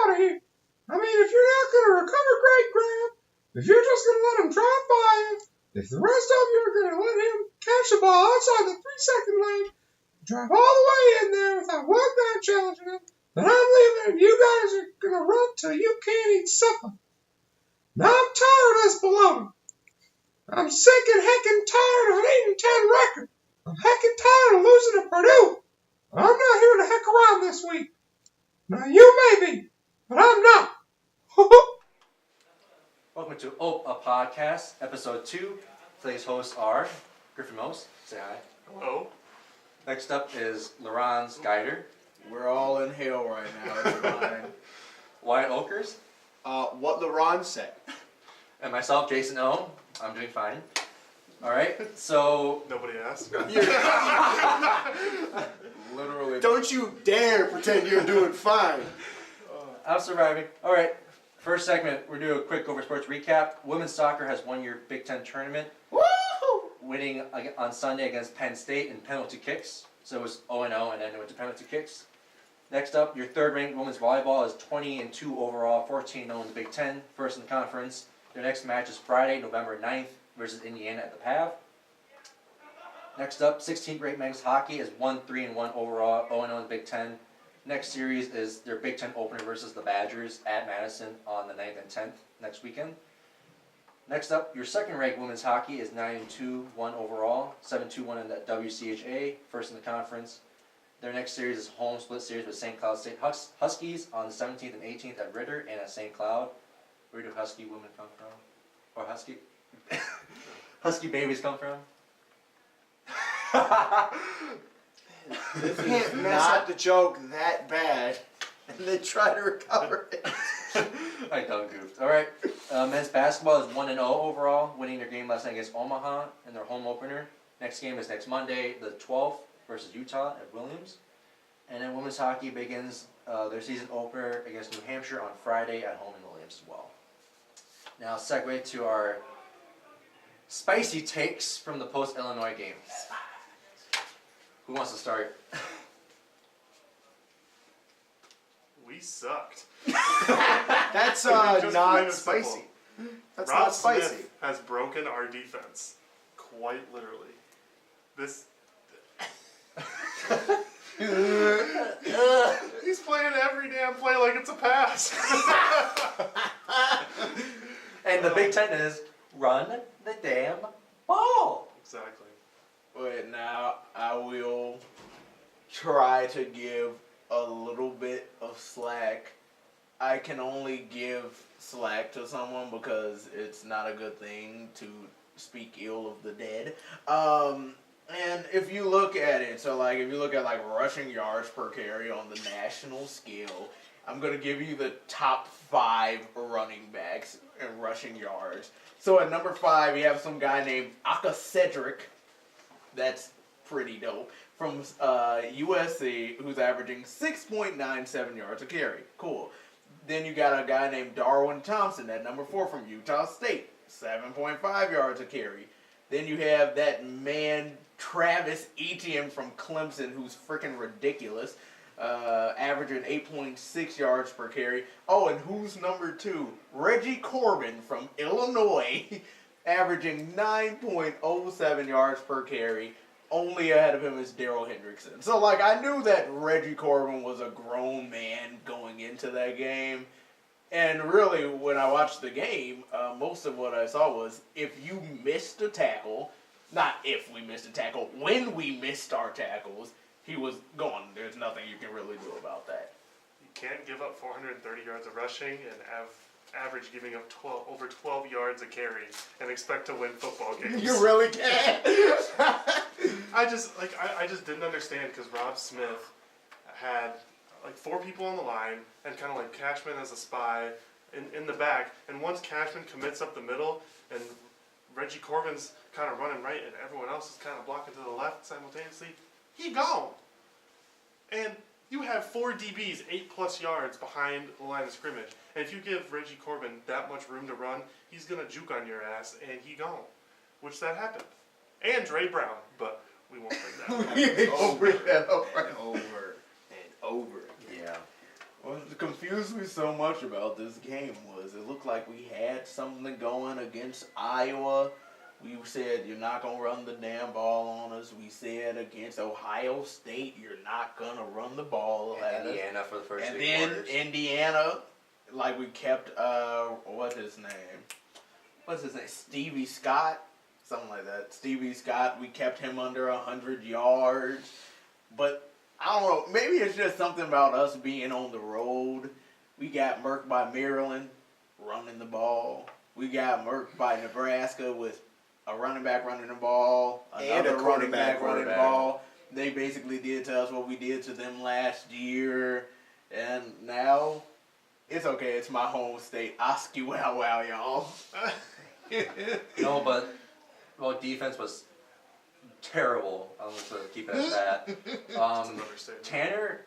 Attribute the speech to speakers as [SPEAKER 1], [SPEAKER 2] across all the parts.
[SPEAKER 1] out of here. I mean, if you're not going to recover great ground, if you're just going to let him drive by you, if the rest of you are going to let him catch the ball outside the 3-second lane, drive all the way in there without one guy challenging him, then I'm leaving and you guys are going to run till you can't eat supper. Now I'm tired of this baloney. I'm sick and heckin' tired of an 8-10 record. I'm heckin' tired of losing to Purdue. I'm not here to heck around this week. Now you may be, but I'm not.
[SPEAKER 2] Welcome to a Podcast, Episode 2. Today's hosts are Griffin Most. Say hi.
[SPEAKER 3] Hello.
[SPEAKER 2] Next up is Larranz Guider.
[SPEAKER 4] We're all in hell right now. It's fine.
[SPEAKER 2] Wyatt Oelkers.
[SPEAKER 4] What Larranz said.
[SPEAKER 2] And myself, Jason O. I'm doing fine. Alright, so...
[SPEAKER 3] Nobody asked.
[SPEAKER 4] Literally. Don't you dare pretend you're doing fine.
[SPEAKER 2] I'm surviving. Alright, first segment, we're doing a quick Gopher Sports recap. Women's soccer has won your Big Ten tournament.
[SPEAKER 4] Woo!
[SPEAKER 2] Winning on Sunday against Penn State in penalty kicks. So it was 0-0 and then it went to penalty kicks. Next up, your third-ranked women's volleyball is 20-2 overall, 14-0 in the Big Ten, first in the conference. Their next match is Friday, November 9th versus Indiana at the PAV. Next up, 16th-ranked men's hockey is 1-3-1 overall, 0-0 in the Big Ten. Next series is their Big Ten opener versus the Badgers at Madison on the 9th and 10th next weekend. Next up, your second-ranked women's hockey is 9-2-1 overall, 7-2-1 in the WCHA, first in the conference. Their next series is a home split series with St. Cloud State Huskies on the 17th and 18th at Ritter and at St. Cloud. Where do Husky women come from? Or Husky? Husky babies come from?
[SPEAKER 4] You can't mess up the joke that bad and then try to recover it.
[SPEAKER 2] I done goofed. Alright, men's basketball is 1-0 overall, winning their game last night against Omaha in their home opener. Next game is next Monday, the 12th, versus Utah at Williams. And then women's hockey begins their season opener against New Hampshire on Friday at home in Williams as well. Now, segue to our spicy takes from the post-Illinois game. Who wants to start?
[SPEAKER 3] We sucked.
[SPEAKER 4] That's
[SPEAKER 3] Just
[SPEAKER 4] not
[SPEAKER 3] plain and
[SPEAKER 4] spicy.
[SPEAKER 3] simple.
[SPEAKER 4] That's
[SPEAKER 3] Rob
[SPEAKER 4] not spicy.
[SPEAKER 3] Smith has broken our defense. Quite literally. This... He's playing every damn play like it's a pass.
[SPEAKER 2] And the Big Ten is run the damn ball.
[SPEAKER 3] Exactly.
[SPEAKER 4] But now I will try to give a little bit of slack. I can only give slack to someone because it's not a good thing to speak ill of the dead. And if you look at it, so like if you look at like rushing yards per carry on the national scale, I'm going to give you the top 5 running backs in rushing yards. So at number 5, you have some guy named Aka Cedric. That's pretty dope. From USC, who's averaging 6.97 yards a carry. Cool. Then you got a guy named Darwin Thompson at number 4 from Utah State. 7.5 yards a carry. Then you have that man Travis Etienne from Clemson, who's freaking ridiculous. Averaging 8.6 yards per carry. Oh, and who's number 2? Reggie Corbin from Illinois, averaging 9.07 yards per carry. Only ahead of him is Darrell Hendrickson. So, like, I knew that Reggie Corbin was a grown man going into that game. And really, when I watched the game, most of what I saw was if you missed a tackle, not if we missed a tackle, when we missed our tackles, he was gone. There's nothing you can really do about that.
[SPEAKER 3] You can't give up 430 yards of rushing and average giving up over 12 yards a carry and expect to win football games.
[SPEAKER 4] You really can't.
[SPEAKER 3] I just didn't understand because Rob Smith had like 4 people on the line and kind of like Cashman as a spy in the back. And once Cashman commits up the middle and Reggie Corbin's kind of running right and everyone else is kind of blocking to the left simultaneously, he gone. And you have 4 DBs 8+ yards behind the line of scrimmage. And if you give Reggie Corbin that much room to run, he's going to juke on your ass and he gone. Which that happened. And Dre Brown, but we won't bring that up.
[SPEAKER 4] Over and over and over and over.
[SPEAKER 2] Yeah.
[SPEAKER 4] Well, the confused me so much about this game was it looked like we had something going against Iowa. We said you're not going to run the damn ball on us. We said against Ohio State you're not going to run the ball at us.
[SPEAKER 2] Indiana for the first
[SPEAKER 4] And
[SPEAKER 2] 3
[SPEAKER 4] then
[SPEAKER 2] quarters.
[SPEAKER 4] Indiana, like we kept, what's his name? Stevie Scott? Something like that. Stevie Scott, we kept him under 100 yards. But, I don't know, maybe it's just something about us being on the road. We got murked by Maryland running the ball. We got murked by Nebraska with a running back running the ball,
[SPEAKER 5] And a
[SPEAKER 4] another running
[SPEAKER 5] quarterback
[SPEAKER 4] back running the
[SPEAKER 2] quarterback.
[SPEAKER 4] ball. They basically did to us what we did to them last year. And now, it's okay. It's my home state. Oski wow wow, y'all.
[SPEAKER 2] No, but well, defense was terrible. I'm just gonna keep it at that.
[SPEAKER 3] That's another statement.
[SPEAKER 2] Tanner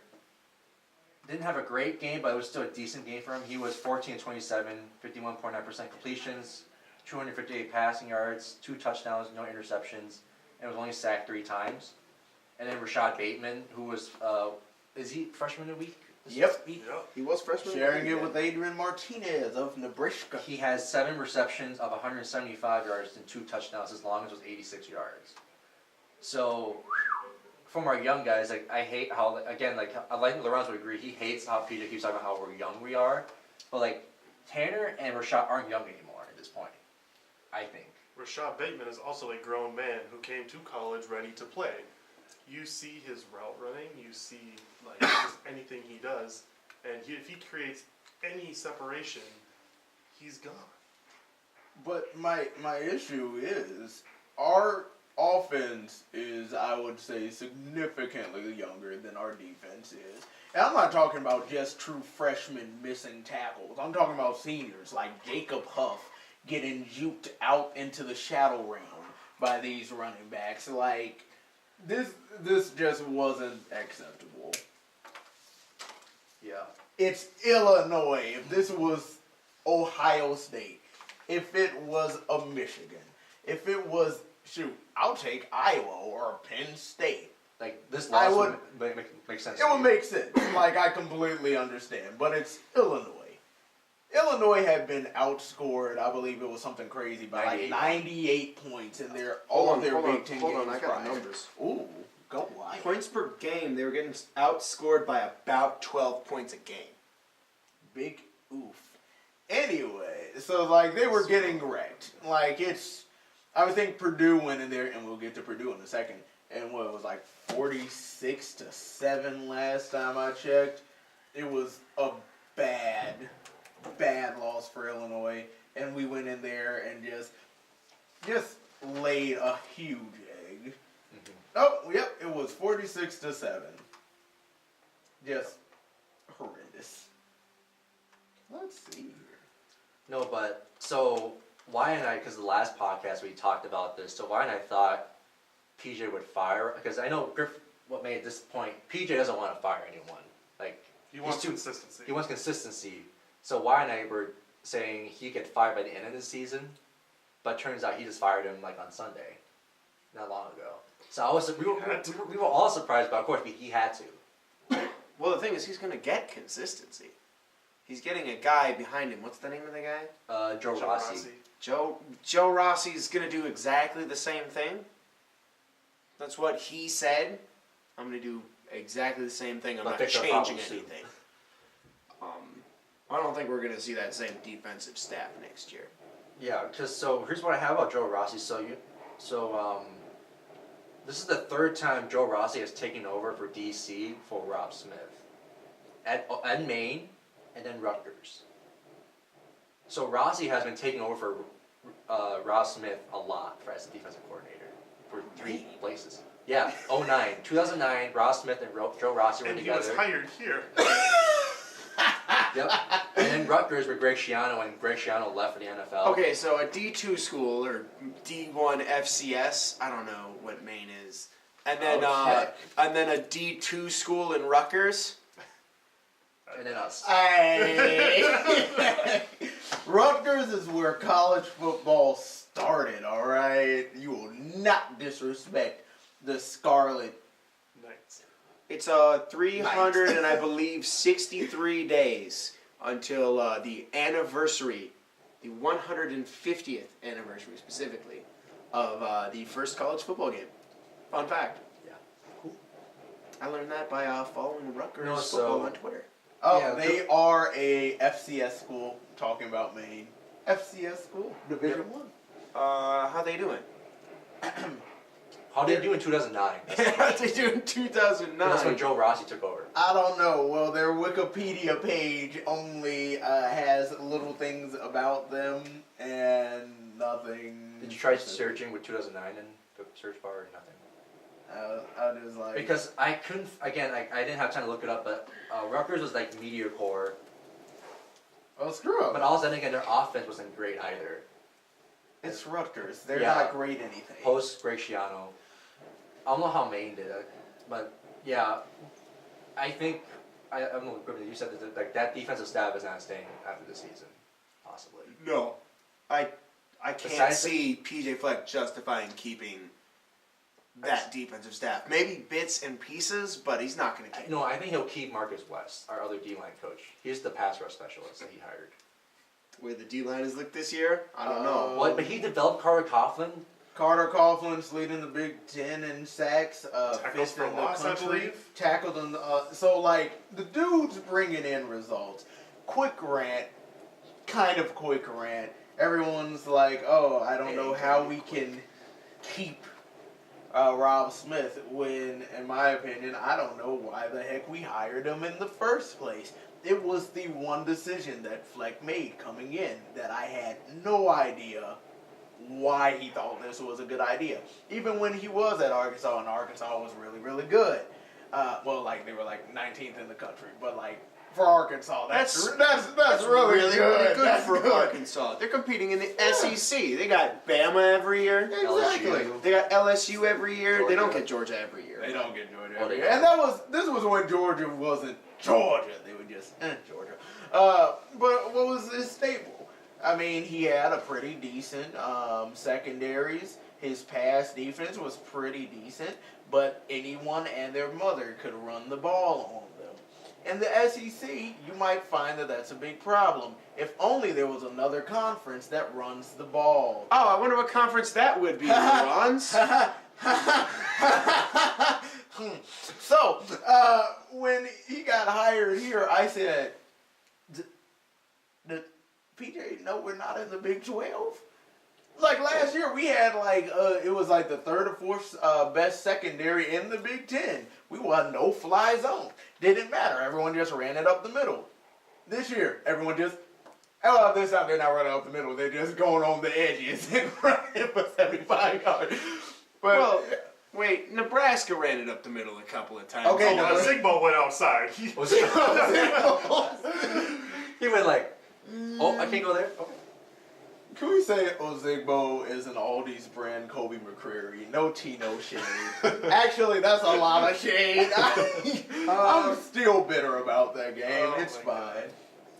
[SPEAKER 2] didn't have a great game, but it was still a decent game for him. He was 14-27, 51.9% completions, 258 passing yards, 2 touchdowns, no interceptions, and was only sacked 3 times. And then Rashad Bateman, who was is he freshman of the week?
[SPEAKER 4] Yep.
[SPEAKER 3] Yep.
[SPEAKER 5] He was freshman.
[SPEAKER 4] Sharing it with Adrian Martinez of Nebraska.
[SPEAKER 2] He has 7 receptions of 175 yards and 2 touchdowns. His longest was 86 yards. So, from our young guys, like I hate how again, like I like Larranz would agree. He hates how PJ keeps talking about how young we are, but like Tanner and Rashad aren't young anymore at this point. I think.
[SPEAKER 3] Rashad Bateman is also a grown man who came to college ready to play. You see his route running, you see like just anything he does, and if he creates any separation, he's gone.
[SPEAKER 4] But my issue is our offense is, I would say, significantly younger than our defense is. And I'm not talking about just true freshmen missing tackles. I'm talking about seniors like Jacob Huff getting juked out into the shadow realm by these running backs. Like, this just wasn't acceptable.
[SPEAKER 2] Yeah.
[SPEAKER 4] It's Illinois. If this was Ohio State, if it was a Michigan, if it was, shoot, I'll take Iowa or Penn State.
[SPEAKER 2] Like this
[SPEAKER 4] I
[SPEAKER 2] loss
[SPEAKER 4] would-
[SPEAKER 2] would make sense.
[SPEAKER 4] It would make sense. Like, I completely understand. But it's Illinois. Illinois had been outscored, I believe it was something crazy, by like 98 points in all of their Big Ten games.
[SPEAKER 5] I got
[SPEAKER 4] prior.
[SPEAKER 5] the numbers.
[SPEAKER 4] Ooh, go Wyatt.
[SPEAKER 5] Points per game, they were getting outscored by about 12 points a game.
[SPEAKER 4] Big oof. Anyway, so like they were getting wrecked. Like I would think Purdue went in there, and we'll get to Purdue in a second. And what it was like 46-7 last time I checked. It was a bad loss for Illinois, and we went in there and just laid a huge egg.
[SPEAKER 2] Mhm.
[SPEAKER 4] Oh, yep, it was 46-7. Just horrendous. Let's see here.
[SPEAKER 2] No, but so Wyatt and I, because the last podcast we talked about this, so Wyatt and I thought PJ would fire, because I know what made this point, PJ doesn't want to fire anyone. Like
[SPEAKER 3] He wants
[SPEAKER 2] too-
[SPEAKER 3] consistency.
[SPEAKER 2] He wants consistency. So Wyatt and I were saying he could fire by the end of the season, but turns out he just fired him like on Sunday, not long ago. So we were all surprised, but of course he had to.
[SPEAKER 5] Well, the thing is, he's going to get consistency. He's getting a guy behind him. What's the name of the guy?
[SPEAKER 2] Joe Rossi.
[SPEAKER 5] Joe Rossi's going to do exactly the same thing. That's what he said. I'm going to do exactly the same thing. I'm
[SPEAKER 2] But
[SPEAKER 5] not
[SPEAKER 2] fix our
[SPEAKER 5] changing
[SPEAKER 2] problems too.
[SPEAKER 5] anything. I don't think we're going to see that same defensive staff next year.
[SPEAKER 2] Yeah, because so here's what I have about Joe Rossi. This is the 3rd time Joe Rossi has taken over for DC for Rob Smith. At Maine, and then Rutgers. So Rossi has been taking over for Rob Smith a lot as the defensive coordinator for 3 places. Yeah, 2009, Rob Smith and Joe Rossi were
[SPEAKER 3] And he
[SPEAKER 2] together.
[SPEAKER 3] was hired here.
[SPEAKER 2] Yep. And then Rutgers with Greg Schiano, and Greg Schiano left for the NFL.
[SPEAKER 5] Okay, so a D2 school, or D1 FCS, I don't know what Maine is. And then a D2 school in Rutgers.
[SPEAKER 2] And then us.
[SPEAKER 4] Hey. Rutgers is where college football started, alright? You will not disrespect the Scarlet
[SPEAKER 3] Knights.
[SPEAKER 5] It's 300 and I believe 63 days until the anniversary, the 150th anniversary specifically of the first college football game. Fun fact.
[SPEAKER 2] Yeah.
[SPEAKER 5] Cool. I learned that by following Rutgers
[SPEAKER 2] No,
[SPEAKER 5] football
[SPEAKER 2] so-
[SPEAKER 5] on Twitter.
[SPEAKER 4] Oh,
[SPEAKER 2] Yeah,
[SPEAKER 4] they are a FCS school. Talking about Maine, FCS school, Division One.
[SPEAKER 5] How they doing?
[SPEAKER 2] How did they do in 2009?
[SPEAKER 5] How they do in 2009?
[SPEAKER 2] That's when Joe Rossi took over.
[SPEAKER 4] I don't know. Well, their Wikipedia page only has little things about them and nothing.
[SPEAKER 2] Did you try searching with 2009 in the search bar or nothing?
[SPEAKER 4] I was like,
[SPEAKER 2] Because I couldn't, again, I didn't have time to look it up, but Rutgers was like Meteor Core.
[SPEAKER 4] oh, screw up.
[SPEAKER 2] But also, then again, their offense wasn't great either.
[SPEAKER 4] It's Rutgers. They're
[SPEAKER 2] Yeah.
[SPEAKER 4] not great anything.
[SPEAKER 2] Post Greg Schiano. I don't know how Maine did it, but yeah, I think, I don't know, Griffin, you said that like, that defensive staff is not staying after the season, possibly.
[SPEAKER 5] No,
[SPEAKER 6] I can't
[SPEAKER 2] Besides-
[SPEAKER 6] see PJ Fleck justifying keeping that defensive staff. Maybe bits and pieces, but he's not going to keep.
[SPEAKER 2] No, I think he'll keep Marcus West, our other D-line coach. He's the pass rush specialist that he hired.
[SPEAKER 6] Where the D-line has looked this year, I don't know.
[SPEAKER 2] What? But he developed Carter Coughlin.
[SPEAKER 4] Carter Coughlin's leading the Big Ten in sacks,
[SPEAKER 3] Tackles
[SPEAKER 4] fifth
[SPEAKER 3] for
[SPEAKER 4] in the
[SPEAKER 3] loss, I
[SPEAKER 4] country.
[SPEAKER 3] believe.
[SPEAKER 4] Tackled in so like the dude's bringing in results. Quick rant, kind of quick rant. Everyone's like, oh, I don't know how we can keep Rob Smith when, in my opinion, I don't know why the heck we hired him in the first place. It was the one decision that Fleck made coming in that I had no idea why he thought this was a good idea. Even when he was at Arkansas, and Arkansas was really, really good. Well, like, they were like 19th in the country, but like, for Arkansas, that's really,
[SPEAKER 6] really
[SPEAKER 4] good.
[SPEAKER 6] good
[SPEAKER 4] That's
[SPEAKER 6] for
[SPEAKER 4] good.
[SPEAKER 6] Arkansas. They're competing in the SEC. They got Bama every year.
[SPEAKER 4] Exactly.
[SPEAKER 2] LSU.
[SPEAKER 6] They got LSU every year. They don't
[SPEAKER 2] Georgia.
[SPEAKER 6] get Georgia every year.
[SPEAKER 4] They don't get Georgia
[SPEAKER 2] Oh,
[SPEAKER 4] every
[SPEAKER 2] they
[SPEAKER 4] year.
[SPEAKER 2] don't.
[SPEAKER 4] And this was when Georgia wasn't Georgia. They were just Georgia. But what was his stable? I mean, he had a pretty decent secondaries. His pass defense was pretty decent, but anyone and their mother could run the ball on them. In the SEC, you might find that that's a big problem. If only there was another conference that runs the ball.
[SPEAKER 6] Oh, I wonder what conference that would be, Larranz.
[SPEAKER 4] So, when he got hired here, I said, "Did PJ know we're not in the Big 12?" Like last year, we had like it was like the third or fourth best secondary in the Big 10. We won no fly zone. Didn't matter. Everyone just ran it up the middle. This year, everyone just. Oh, this time they're not running up the middle. They're just going on the edges and running for 75 yards. But
[SPEAKER 6] Well, wait, Nebraska ran it up the middle a couple of times.
[SPEAKER 4] Okay,
[SPEAKER 3] Oh, Zigbo went outside.
[SPEAKER 2] Was it? He went like, oh, I can't go there. Okay.
[SPEAKER 4] can we say Ozigbo is an Aldi's brand Kobe McCreary? No tea, no shade. Actually, that's a lot of shade. I'm still bitter about that game.
[SPEAKER 3] Oh
[SPEAKER 4] It's
[SPEAKER 3] my
[SPEAKER 4] fine.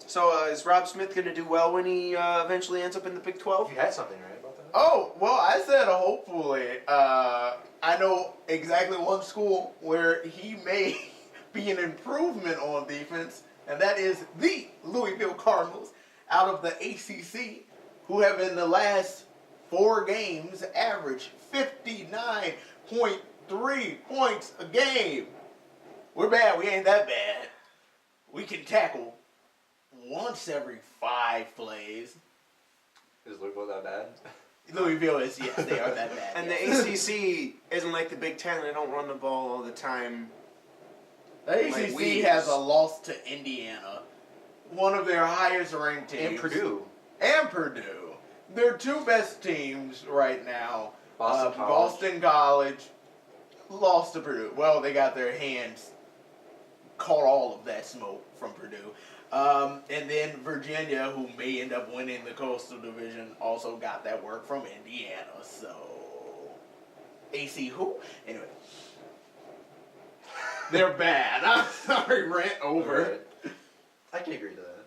[SPEAKER 6] So is Rob Smith going to do well when he eventually ends up in the Big 12?
[SPEAKER 2] You had something right about that?
[SPEAKER 4] Oh, well, I said hopefully. I know exactly one school where he may be an improvement on defense, and that is the Louisville Cardinals out of the ACC, who have in the last 4 games averaged 59.3 points a game. We're bad. We ain't that bad. We can tackle once every 5 plays.
[SPEAKER 2] Is Louisville that bad?
[SPEAKER 4] Louisville is, yes, they are that bad.
[SPEAKER 6] And
[SPEAKER 4] yes.
[SPEAKER 6] the ACC isn't like the Big Ten. They don't run the ball all the time.
[SPEAKER 4] The
[SPEAKER 6] like
[SPEAKER 4] ACC
[SPEAKER 6] Weeds.
[SPEAKER 4] has a loss to Indiana, one of their highest ranked teams.
[SPEAKER 2] And Purdue.
[SPEAKER 4] And Purdue. Their 2 best teams right now.
[SPEAKER 2] Boston College.
[SPEAKER 4] Boston College lost to Purdue. Well, they got their hands caught all of that smoke from Purdue. And then Virginia, who may end up winning the Coastal Division, also got that work from Indiana. So, AC who? Anyway. They're bad. I'm sorry, rant over.
[SPEAKER 2] Right. I can agree to that.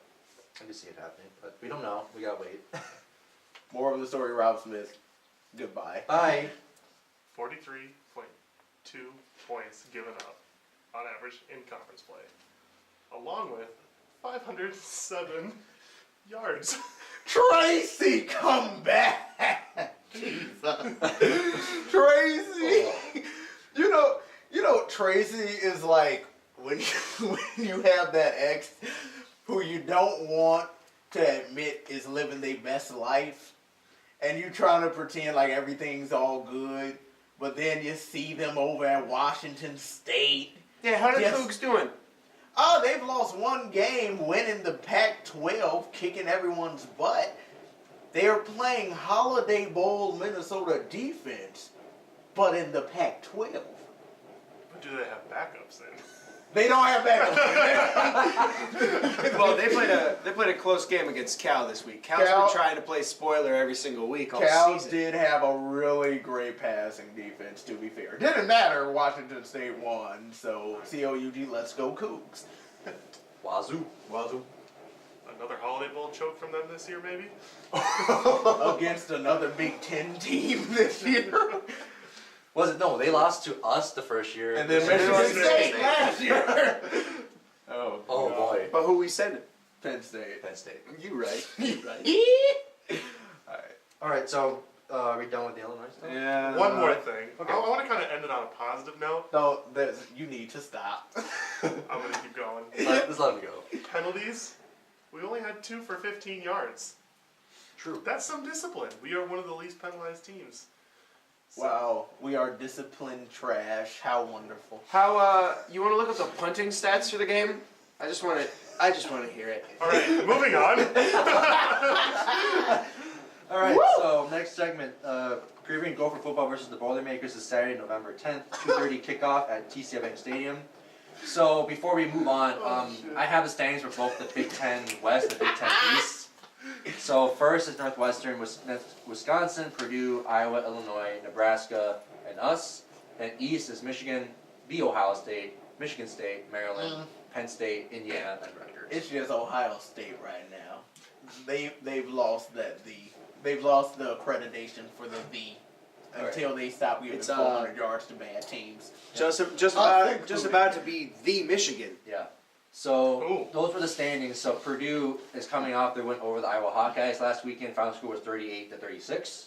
[SPEAKER 2] I can see it happening, but we don't know. We gotta wait.
[SPEAKER 4] More of the story, Rob Smith. Goodbye.
[SPEAKER 2] Bye.
[SPEAKER 3] 43.2 points given up on average in conference play, along with 507 yards.
[SPEAKER 4] Tracy, come back! Jesus. Tracy! You know, Tracy is like when you have that ex who you don't want to admit is living their best life, and you trying to pretend like everything's all good, but then you see them over at Washington State.
[SPEAKER 5] Yeah, how are the
[SPEAKER 4] Yes.
[SPEAKER 5] Cougs doing?
[SPEAKER 4] Oh, they've lost one game, winning the Pac-12, kicking everyone's butt. They're playing Holiday Bowl Minnesota defense, but in the Pac-12.
[SPEAKER 3] But do they have backups then?
[SPEAKER 4] They don't have backup.
[SPEAKER 5] Well, they played a close game against Cal this week. Cal's
[SPEAKER 4] Cal-
[SPEAKER 5] been trying to play spoiler every single week all
[SPEAKER 4] Cal
[SPEAKER 5] season.
[SPEAKER 4] did have a really great passing defense, to be fair. It didn't matter. Washington State won, so COUG, let's go Cougs.
[SPEAKER 2] Wazoo.
[SPEAKER 3] Another Holiday Bowl choke from them this year, maybe?
[SPEAKER 4] Against another Big Ten team this year.
[SPEAKER 2] Was it? No, they lost to us the first year.
[SPEAKER 4] And then
[SPEAKER 5] Michigan
[SPEAKER 4] Michigan
[SPEAKER 5] State.
[SPEAKER 4] State last year. Oh,
[SPEAKER 2] Oh
[SPEAKER 4] God.
[SPEAKER 2] boy.
[SPEAKER 5] But who we sending?
[SPEAKER 4] Penn State.
[SPEAKER 2] Penn State.
[SPEAKER 5] You right.
[SPEAKER 4] Alright.
[SPEAKER 2] Alright, so are we done with the Illinois stuff?
[SPEAKER 4] Yeah.
[SPEAKER 3] One more thing.
[SPEAKER 2] Okay.
[SPEAKER 3] I want to kind of end it on a positive note.
[SPEAKER 4] No, you need to stop.
[SPEAKER 3] I'm going to keep going.
[SPEAKER 2] Let's let him go.
[SPEAKER 3] Penalties. We only had 2 for 15 yards.
[SPEAKER 2] True.
[SPEAKER 3] That's some discipline. We are one of the least penalized teams. So-
[SPEAKER 4] Wow, we are disciplined trash. How wonderful.
[SPEAKER 5] How you want to look at the punting stats for the game? I just want to hear it.
[SPEAKER 3] All right, moving on.
[SPEAKER 2] Alright, so next segment, Griffin Gopher football versus the Boilermakers is Saturday, November 10th, 2:30 kickoff at TCF Bank Stadium. So before we move on, I have the standings for both the Big Ten West and the Big Ten East. So first is Northwestern, Wisconsin, Purdue, Iowa, Illinois, Nebraska, and us. And East is Michigan, Ohio State, Michigan State, Maryland, Penn State, Indiana, and Rutgers.
[SPEAKER 4] It's just Ohio State right now. They've lost they've lost the accreditation for the V until they stop giving
[SPEAKER 5] It's,
[SPEAKER 4] 400 yards to bad teams.
[SPEAKER 5] Just
[SPEAKER 4] think
[SPEAKER 5] about to be the Michigan.
[SPEAKER 2] Yeah. So
[SPEAKER 3] Ooh.
[SPEAKER 2] those were the standings. So Purdue is coming off their win over the Iowa Hawkeyes last weekend. Final score was 38-36.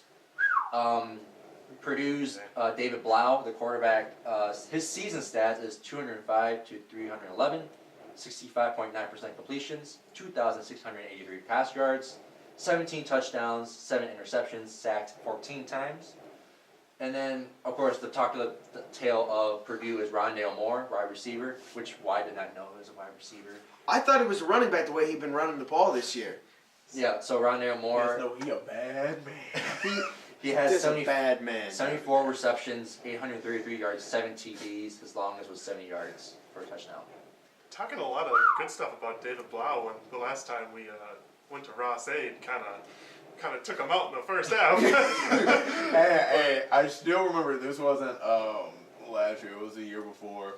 [SPEAKER 2] Purdue's David Blau, the quarterback, his season stats is 205 to 311, 65.9% completions, 2,683 pass yards, 17 touchdowns, 7 interceptions, sacked 14 times. And then, of course, the talk of the tale of Purdue is Rondale Moore, wide receiver, which Wyatt did not know he was a wide receiver.
[SPEAKER 5] I thought he was a running back the way he'd been running the ball this year.
[SPEAKER 2] Yeah, so Rondale Moore,
[SPEAKER 4] No, he a bad man.
[SPEAKER 2] he has
[SPEAKER 5] He's a bad man.
[SPEAKER 2] 74 receptions, 833 yards, 7 TDs. His longest was 70 yards for a touchdown.
[SPEAKER 3] Talking a lot of good stuff about David Blau when the last time we went to Ross Aid kind of took him out in the first half.
[SPEAKER 4] Hey, I still remember this wasn't last year, it was the year before,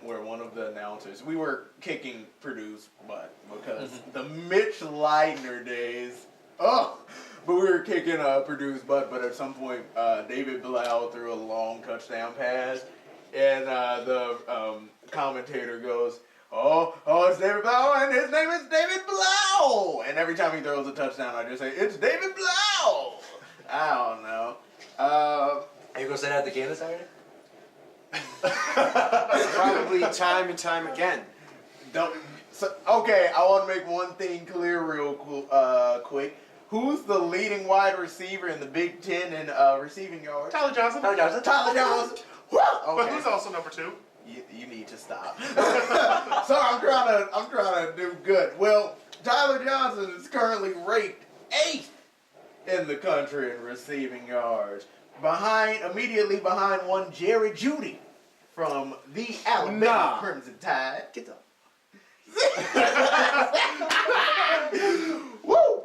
[SPEAKER 4] where one of the announcers, we were kicking Purdue's butt because the Mitch Leitner days, but we were kicking Purdue's butt, but at some point David Blau threw a long touchdown pass, and the commentator goes, Oh, it's David Blau, and his name is David Blau! And every time he throws a touchdown, I just say, it's David Blau! I don't know.
[SPEAKER 2] Are you going to say that at the game this Saturday?
[SPEAKER 5] Probably time and time again.
[SPEAKER 4] Okay, I want to make one thing clear real quick. Who's the leading wide receiver in the Big Ten in receiving yards?
[SPEAKER 3] Tyler Johnson.
[SPEAKER 4] Tyler Johnson. Woo!
[SPEAKER 3] But
[SPEAKER 4] Okay.
[SPEAKER 3] who's also number 2?
[SPEAKER 4] You need to stop. So I'm trying to do good. Well, Tyler Johnson is currently ranked 8th in the country in receiving yards, immediately behind one Jerry Jeudy from the Alabama Crimson Tide.
[SPEAKER 5] Get up.
[SPEAKER 4] Woo!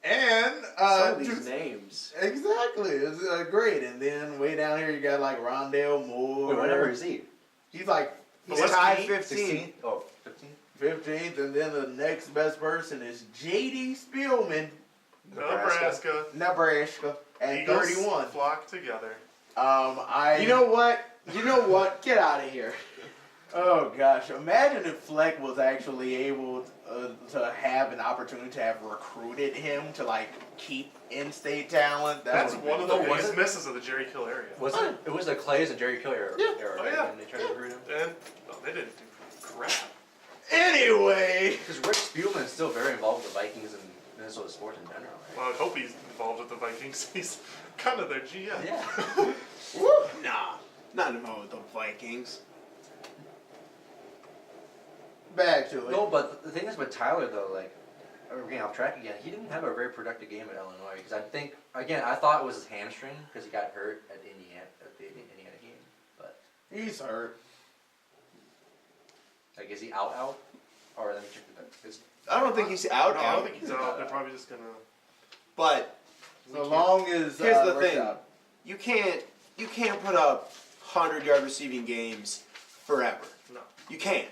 [SPEAKER 4] And
[SPEAKER 5] Some of these names.
[SPEAKER 4] exactly, it's great. And then way down here you got like Rondale Moore.
[SPEAKER 2] Wait, what number is he?
[SPEAKER 4] He's like
[SPEAKER 5] He's tied 15.
[SPEAKER 2] Oh, 15?
[SPEAKER 4] 15th, and then the next best person is J.D. Spielman,
[SPEAKER 3] Nebraska.
[SPEAKER 4] at
[SPEAKER 3] Eagles
[SPEAKER 4] 31.
[SPEAKER 3] flock together.
[SPEAKER 5] You know what? Get out of here.
[SPEAKER 4] Oh gosh! Imagine if Fleck was actually able to have an opportunity to have recruited him to like keep in-state talent.
[SPEAKER 3] That's
[SPEAKER 4] That
[SPEAKER 3] one of the
[SPEAKER 2] Oh, was
[SPEAKER 3] biggest
[SPEAKER 2] it?
[SPEAKER 3] misses of the Jerry Kill area.
[SPEAKER 2] It was the Clays and Jerry Kill era,
[SPEAKER 3] Oh,
[SPEAKER 2] right?
[SPEAKER 3] yeah.
[SPEAKER 2] When they tried to recruit him.
[SPEAKER 3] And they didn't do crap.
[SPEAKER 4] Anyway.
[SPEAKER 2] Because Rick Spielman is still very involved with the Vikings and Minnesota sports in general, right?
[SPEAKER 3] Well, I'd hope he's involved with the Vikings. He's kind of their GM.
[SPEAKER 2] Yeah.
[SPEAKER 5] Nah, not involved with the Vikings.
[SPEAKER 4] Back to it.
[SPEAKER 2] No, but the thing is with Tyler though, like, we're getting off track again. He didn't have a very productive game at Illinois because I think, again, I thought it was his hamstring because he got hurt at the Indiana game. But
[SPEAKER 4] He's hurt.
[SPEAKER 2] like, is he out? Or let me check his.
[SPEAKER 5] I don't think he's out.
[SPEAKER 3] No, I don't think he's out. They're probably just gonna.
[SPEAKER 5] But
[SPEAKER 4] So long as
[SPEAKER 5] here's the
[SPEAKER 4] Rick's
[SPEAKER 5] thing:
[SPEAKER 4] out.
[SPEAKER 5] you can't put up 100-yard receiving games forever.
[SPEAKER 3] No.
[SPEAKER 5] You can't.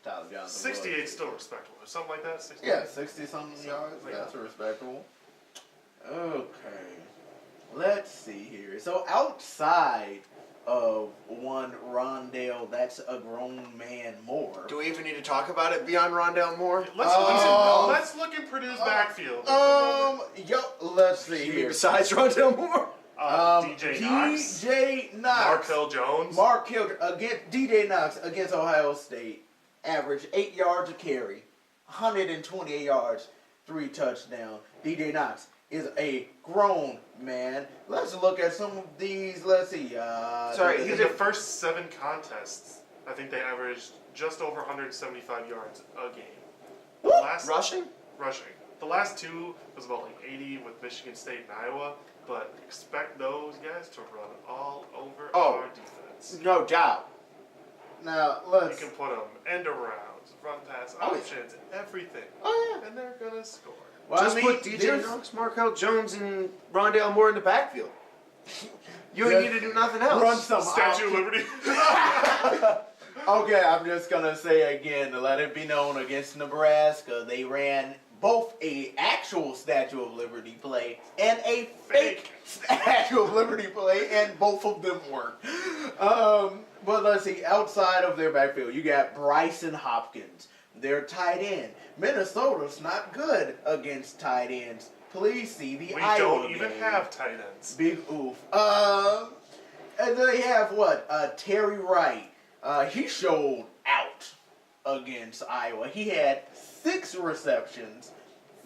[SPEAKER 4] Tyler Johnson.
[SPEAKER 3] 68 is still respectable. Or something like that. 68.
[SPEAKER 4] Yeah, 60-something yards.
[SPEAKER 3] Yeah.
[SPEAKER 4] That's respectable. Okay. Let's see here. So outside of one Rondale, that's a grown man more.
[SPEAKER 5] Do we even need to talk about it beyond Rondale Moore?
[SPEAKER 3] Let's look in Purdue's backfield.
[SPEAKER 4] Let's see
[SPEAKER 5] You mean
[SPEAKER 4] here.
[SPEAKER 5] besides Rondale Moore?
[SPEAKER 3] DJ Knox.
[SPEAKER 4] DJ Knox.
[SPEAKER 3] Markel Jones.
[SPEAKER 4] Against DJ Knox against Ohio State, averaged 8 yards a carry, 128 yards, 3 touchdowns. DJ Knox is a grown man. Let's look at some of these. Let's see.
[SPEAKER 5] Sorry,
[SPEAKER 3] In their first 7 contests, I think they averaged just over 175 yards a game. The last
[SPEAKER 5] Rushing?
[SPEAKER 3] rushing. The last 2 was about like 80 with Michigan State and Iowa, but expect those guys to run all over our defense.
[SPEAKER 5] No doubt.
[SPEAKER 4] Now
[SPEAKER 3] You
[SPEAKER 4] let's.
[SPEAKER 3] can put them end arounds, run pass
[SPEAKER 4] Oh, yeah.
[SPEAKER 3] options, everything,
[SPEAKER 4] Oh yeah.
[SPEAKER 3] and they're gonna score.
[SPEAKER 4] Well,
[SPEAKER 5] Just
[SPEAKER 4] I mean,
[SPEAKER 5] put DJ
[SPEAKER 4] there's-
[SPEAKER 5] Knox, Markel Jones, and Rondale Moore in the backfield. You ain't need to do nothing else.
[SPEAKER 4] Run some
[SPEAKER 3] Statue of Liberty.
[SPEAKER 4] Okay, I'm just gonna say again to let it be known against Nebraska, they ran both a actual Statue of Liberty play and a fake Statue of Liberty play, and both of them worked. But let's see, outside of their backfield, you got Bryson Hopkins, their tight end. Minnesota's not good against tight ends. Please see the
[SPEAKER 3] We
[SPEAKER 4] Iowa
[SPEAKER 3] don't even
[SPEAKER 4] game.
[SPEAKER 3] have tight ends.
[SPEAKER 4] Big oof. And they have what? Terry Wright. He showed out against Iowa. He had 6 receptions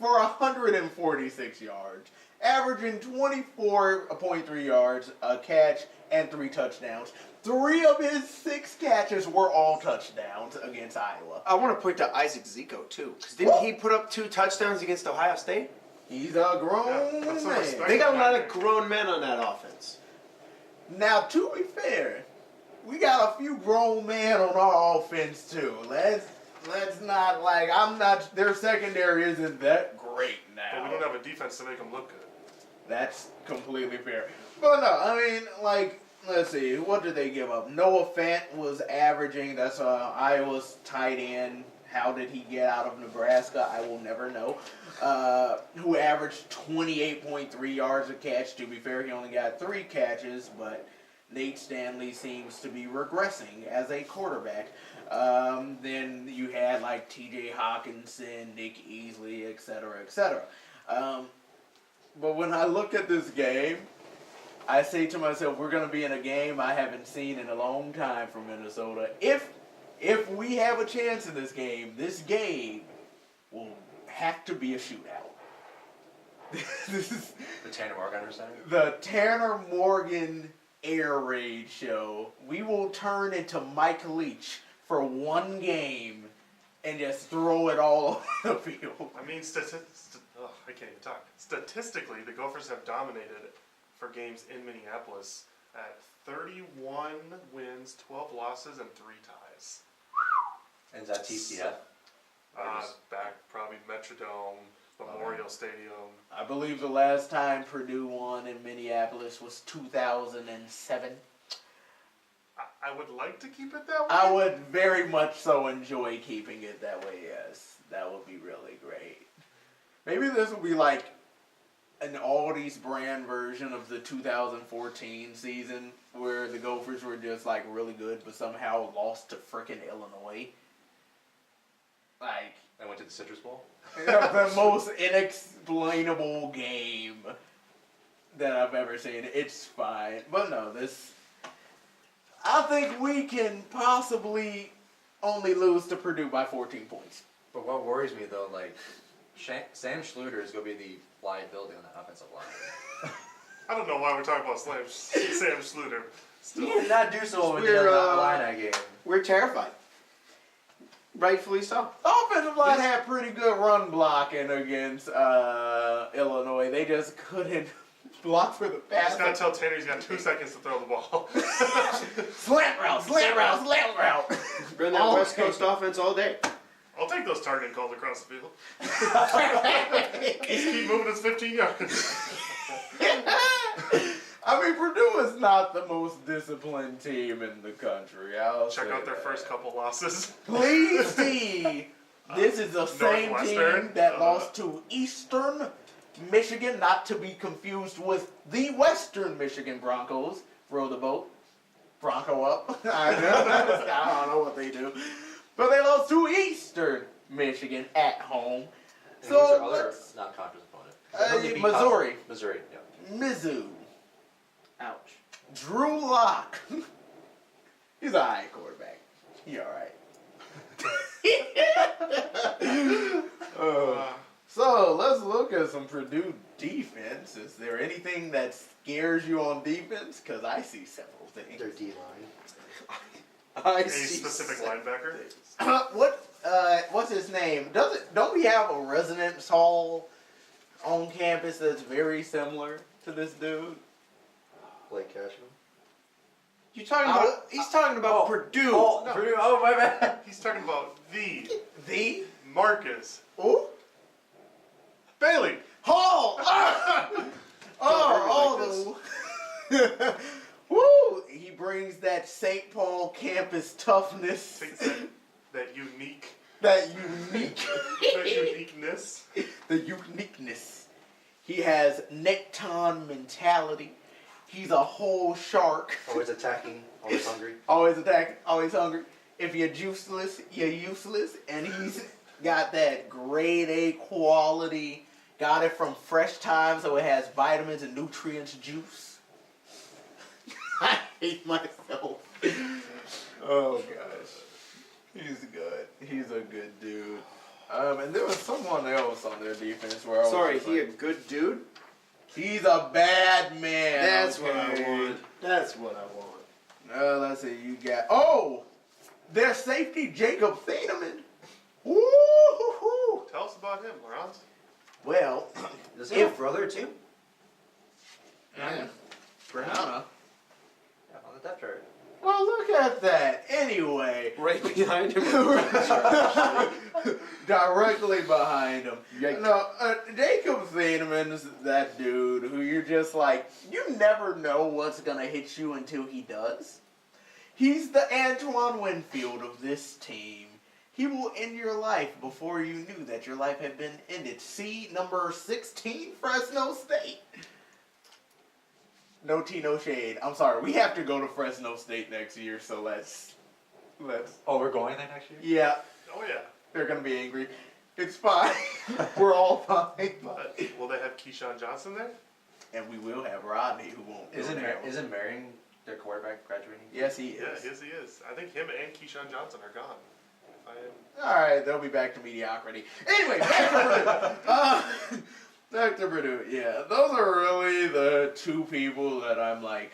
[SPEAKER 4] for 146 yards, averaging 24.3 yards a catch and 3 touchdowns. 3 of his 6 catches were all touchdowns against Iowa.
[SPEAKER 5] I want to point to Isaac Zico, too. Because didn't he put up 2 touchdowns against Ohio State?
[SPEAKER 4] He's a grown
[SPEAKER 3] Yeah, that's some
[SPEAKER 4] man.
[SPEAKER 3] respect.
[SPEAKER 5] They got a lot of grown men on that offense.
[SPEAKER 4] Now, to be fair, we got a few grown men on our offense too. Let's not their secondary isn't that great
[SPEAKER 3] But we
[SPEAKER 4] now.
[SPEAKER 3] don't have a defense to make them look good.
[SPEAKER 4] That's completely fair. But no, I mean, let's see, what did they give up? Noah Fant was averaging, that's Iowa's tight end. How did he get out of Nebraska? I will never know. Who averaged 28.3 yards a catch. To be fair, he only got 3 catches, but Nate Stanley seems to be regressing as a quarterback. Then you had like T.J. Hawkinson, Nick Easley, etc., etc. But when I look at this game, I say to myself, we're going to be in a game I haven't seen in a long time from Minnesota. If we have a chance in this game will have to be a shootout. This is
[SPEAKER 2] The Tanner Morgan Center.
[SPEAKER 4] the Tanner Morgan air raid show. We will turn into Mike Leach for one game and just throw it all over the field.
[SPEAKER 3] I mean, I can't even talk. Statistically, the Gophers have dominated for games in Minneapolis at 31 wins, 12 losses, and 3 ties.
[SPEAKER 2] And is that TCF?
[SPEAKER 3] Back probably Metrodome, Memorial Stadium.
[SPEAKER 4] I believe the last time Purdue won in Minneapolis was 2007.
[SPEAKER 3] I would like to keep it that way.
[SPEAKER 4] I would very much so enjoy keeping it that way, yes. That would be really great. Maybe this will be like an Aldi's brand version of the 2014 season where the Gophers were just like really good but somehow lost to frickin' Illinois. Like,
[SPEAKER 2] I went to the Citrus Bowl.
[SPEAKER 4] the most inexplainable game that I've ever seen. It's fine. But no, I think we can possibly only lose to Purdue by 14 points.
[SPEAKER 2] But what worries me though, like, Sam Schluter is going to be the liability on the offensive line.
[SPEAKER 3] I don't know why we're talking about Sam Schluter.
[SPEAKER 2] He did not do so with the
[SPEAKER 5] We're,
[SPEAKER 2] Illini game.
[SPEAKER 5] We're terrified. Rightfully so.
[SPEAKER 4] The offensive line had pretty good run blocking against Illinois. They just couldn't block for the
[SPEAKER 3] You
[SPEAKER 4] pass.
[SPEAKER 3] just gotta tell Tanner he's got 2 seconds to throw the ball.
[SPEAKER 4] Slant route.
[SPEAKER 5] Run that West Coast offense all day.
[SPEAKER 3] I'll take those targeting calls across the field. Just keep moving us 15 yards.
[SPEAKER 4] I mean, Purdue is not the most disciplined team in the country. I'll
[SPEAKER 3] Check
[SPEAKER 4] say
[SPEAKER 3] out their
[SPEAKER 4] that.
[SPEAKER 3] first couple losses.
[SPEAKER 4] Please see. This is the same
[SPEAKER 3] Northwestern,
[SPEAKER 4] team that lost to Eastern Michigan, not to be confused with the Western Michigan Broncos. Row the boat. Bronco up. I don't know what they do. But they lost to Eastern Michigan at home.
[SPEAKER 2] And who's their
[SPEAKER 4] So
[SPEAKER 2] other
[SPEAKER 4] let's...
[SPEAKER 2] non-conference opponent? They beat
[SPEAKER 4] Missouri.
[SPEAKER 2] Missouri, yeah.
[SPEAKER 4] Mizzou.
[SPEAKER 5] Ouch.
[SPEAKER 4] Drew Lock. He's an alright quarterback. He alright. So let's look at some Purdue defense. Is there anything that scares you on defense? Because I see several things.
[SPEAKER 2] Their D-line.
[SPEAKER 4] I
[SPEAKER 3] Any
[SPEAKER 4] see
[SPEAKER 3] specific
[SPEAKER 4] several
[SPEAKER 3] linebacker?
[SPEAKER 4] things. What's his name? Don't we have a residence hall on campus that's very similar to this dude?
[SPEAKER 2] Blake Cashman.
[SPEAKER 5] You talking about? He's talking about Purdue.
[SPEAKER 2] Oh,
[SPEAKER 3] No.
[SPEAKER 2] Purdue. Oh, my bad.
[SPEAKER 3] He's talking about
[SPEAKER 4] The
[SPEAKER 3] Marcus
[SPEAKER 4] Ooh.
[SPEAKER 3] Bailey.
[SPEAKER 4] Hall! The woo! He brings that St. Paul campus toughness.
[SPEAKER 3] Takes that unique,
[SPEAKER 4] That unique.
[SPEAKER 3] that uniqueness.
[SPEAKER 4] The uniqueness. He has Necton mentality. He's a whole shark.
[SPEAKER 2] Always attacking, always hungry.
[SPEAKER 4] Always attacking, always hungry. If you're juiceless, you're useless. And he's got that grade A quality. Got it from Fresh Time, so it has vitamins and nutrients juice. I hate myself. Oh gosh. He's good. He's a good dude. And there was someone else on their defense where I was
[SPEAKER 5] Sorry,
[SPEAKER 4] just
[SPEAKER 5] he
[SPEAKER 4] like,
[SPEAKER 5] a good dude?
[SPEAKER 4] he's a bad man.
[SPEAKER 5] That's what I
[SPEAKER 4] okay?
[SPEAKER 5] want. That's what I want.
[SPEAKER 4] Let's see, you got... Oh! Their safety, Jacob Thieneman. Woo-hoo-hoo.
[SPEAKER 3] Tell us about him, Larranz.
[SPEAKER 4] Well,
[SPEAKER 2] Does he have a brother too?
[SPEAKER 4] I don't know.
[SPEAKER 2] Yeah, on the depth chart.
[SPEAKER 4] Well, look at that. Anyway.
[SPEAKER 5] Right behind him.
[SPEAKER 4] Directly behind him. No, Jacob Thieneman's that dude who you're just like, you never know what's going to hit you until he does. He's the Antoine Winfield of this team. He will end your life before you knew that your life had been ended. See, number 16, Fresno State. No tea, no shade. I'm sorry, we have to go to Fresno State next year, so let's.
[SPEAKER 2] Oh, we're going there next year?
[SPEAKER 4] Yeah,
[SPEAKER 3] Oh yeah.
[SPEAKER 4] they're gonna be angry. It's fine. We're all fine.
[SPEAKER 3] Will they have Keyshawn Johnson there?
[SPEAKER 4] And we will have Rodney, who won't. go there.
[SPEAKER 2] Isn't Marion their quarterback graduating?
[SPEAKER 4] Yes, he is.
[SPEAKER 3] Yeah, he is. I think him and Keyshawn Johnson are gone. If I am.
[SPEAKER 4] All right, they'll be back to mediocrity. Anyway, back to Purdue. Back to Purdue. Yeah, those are really the two people that I'm like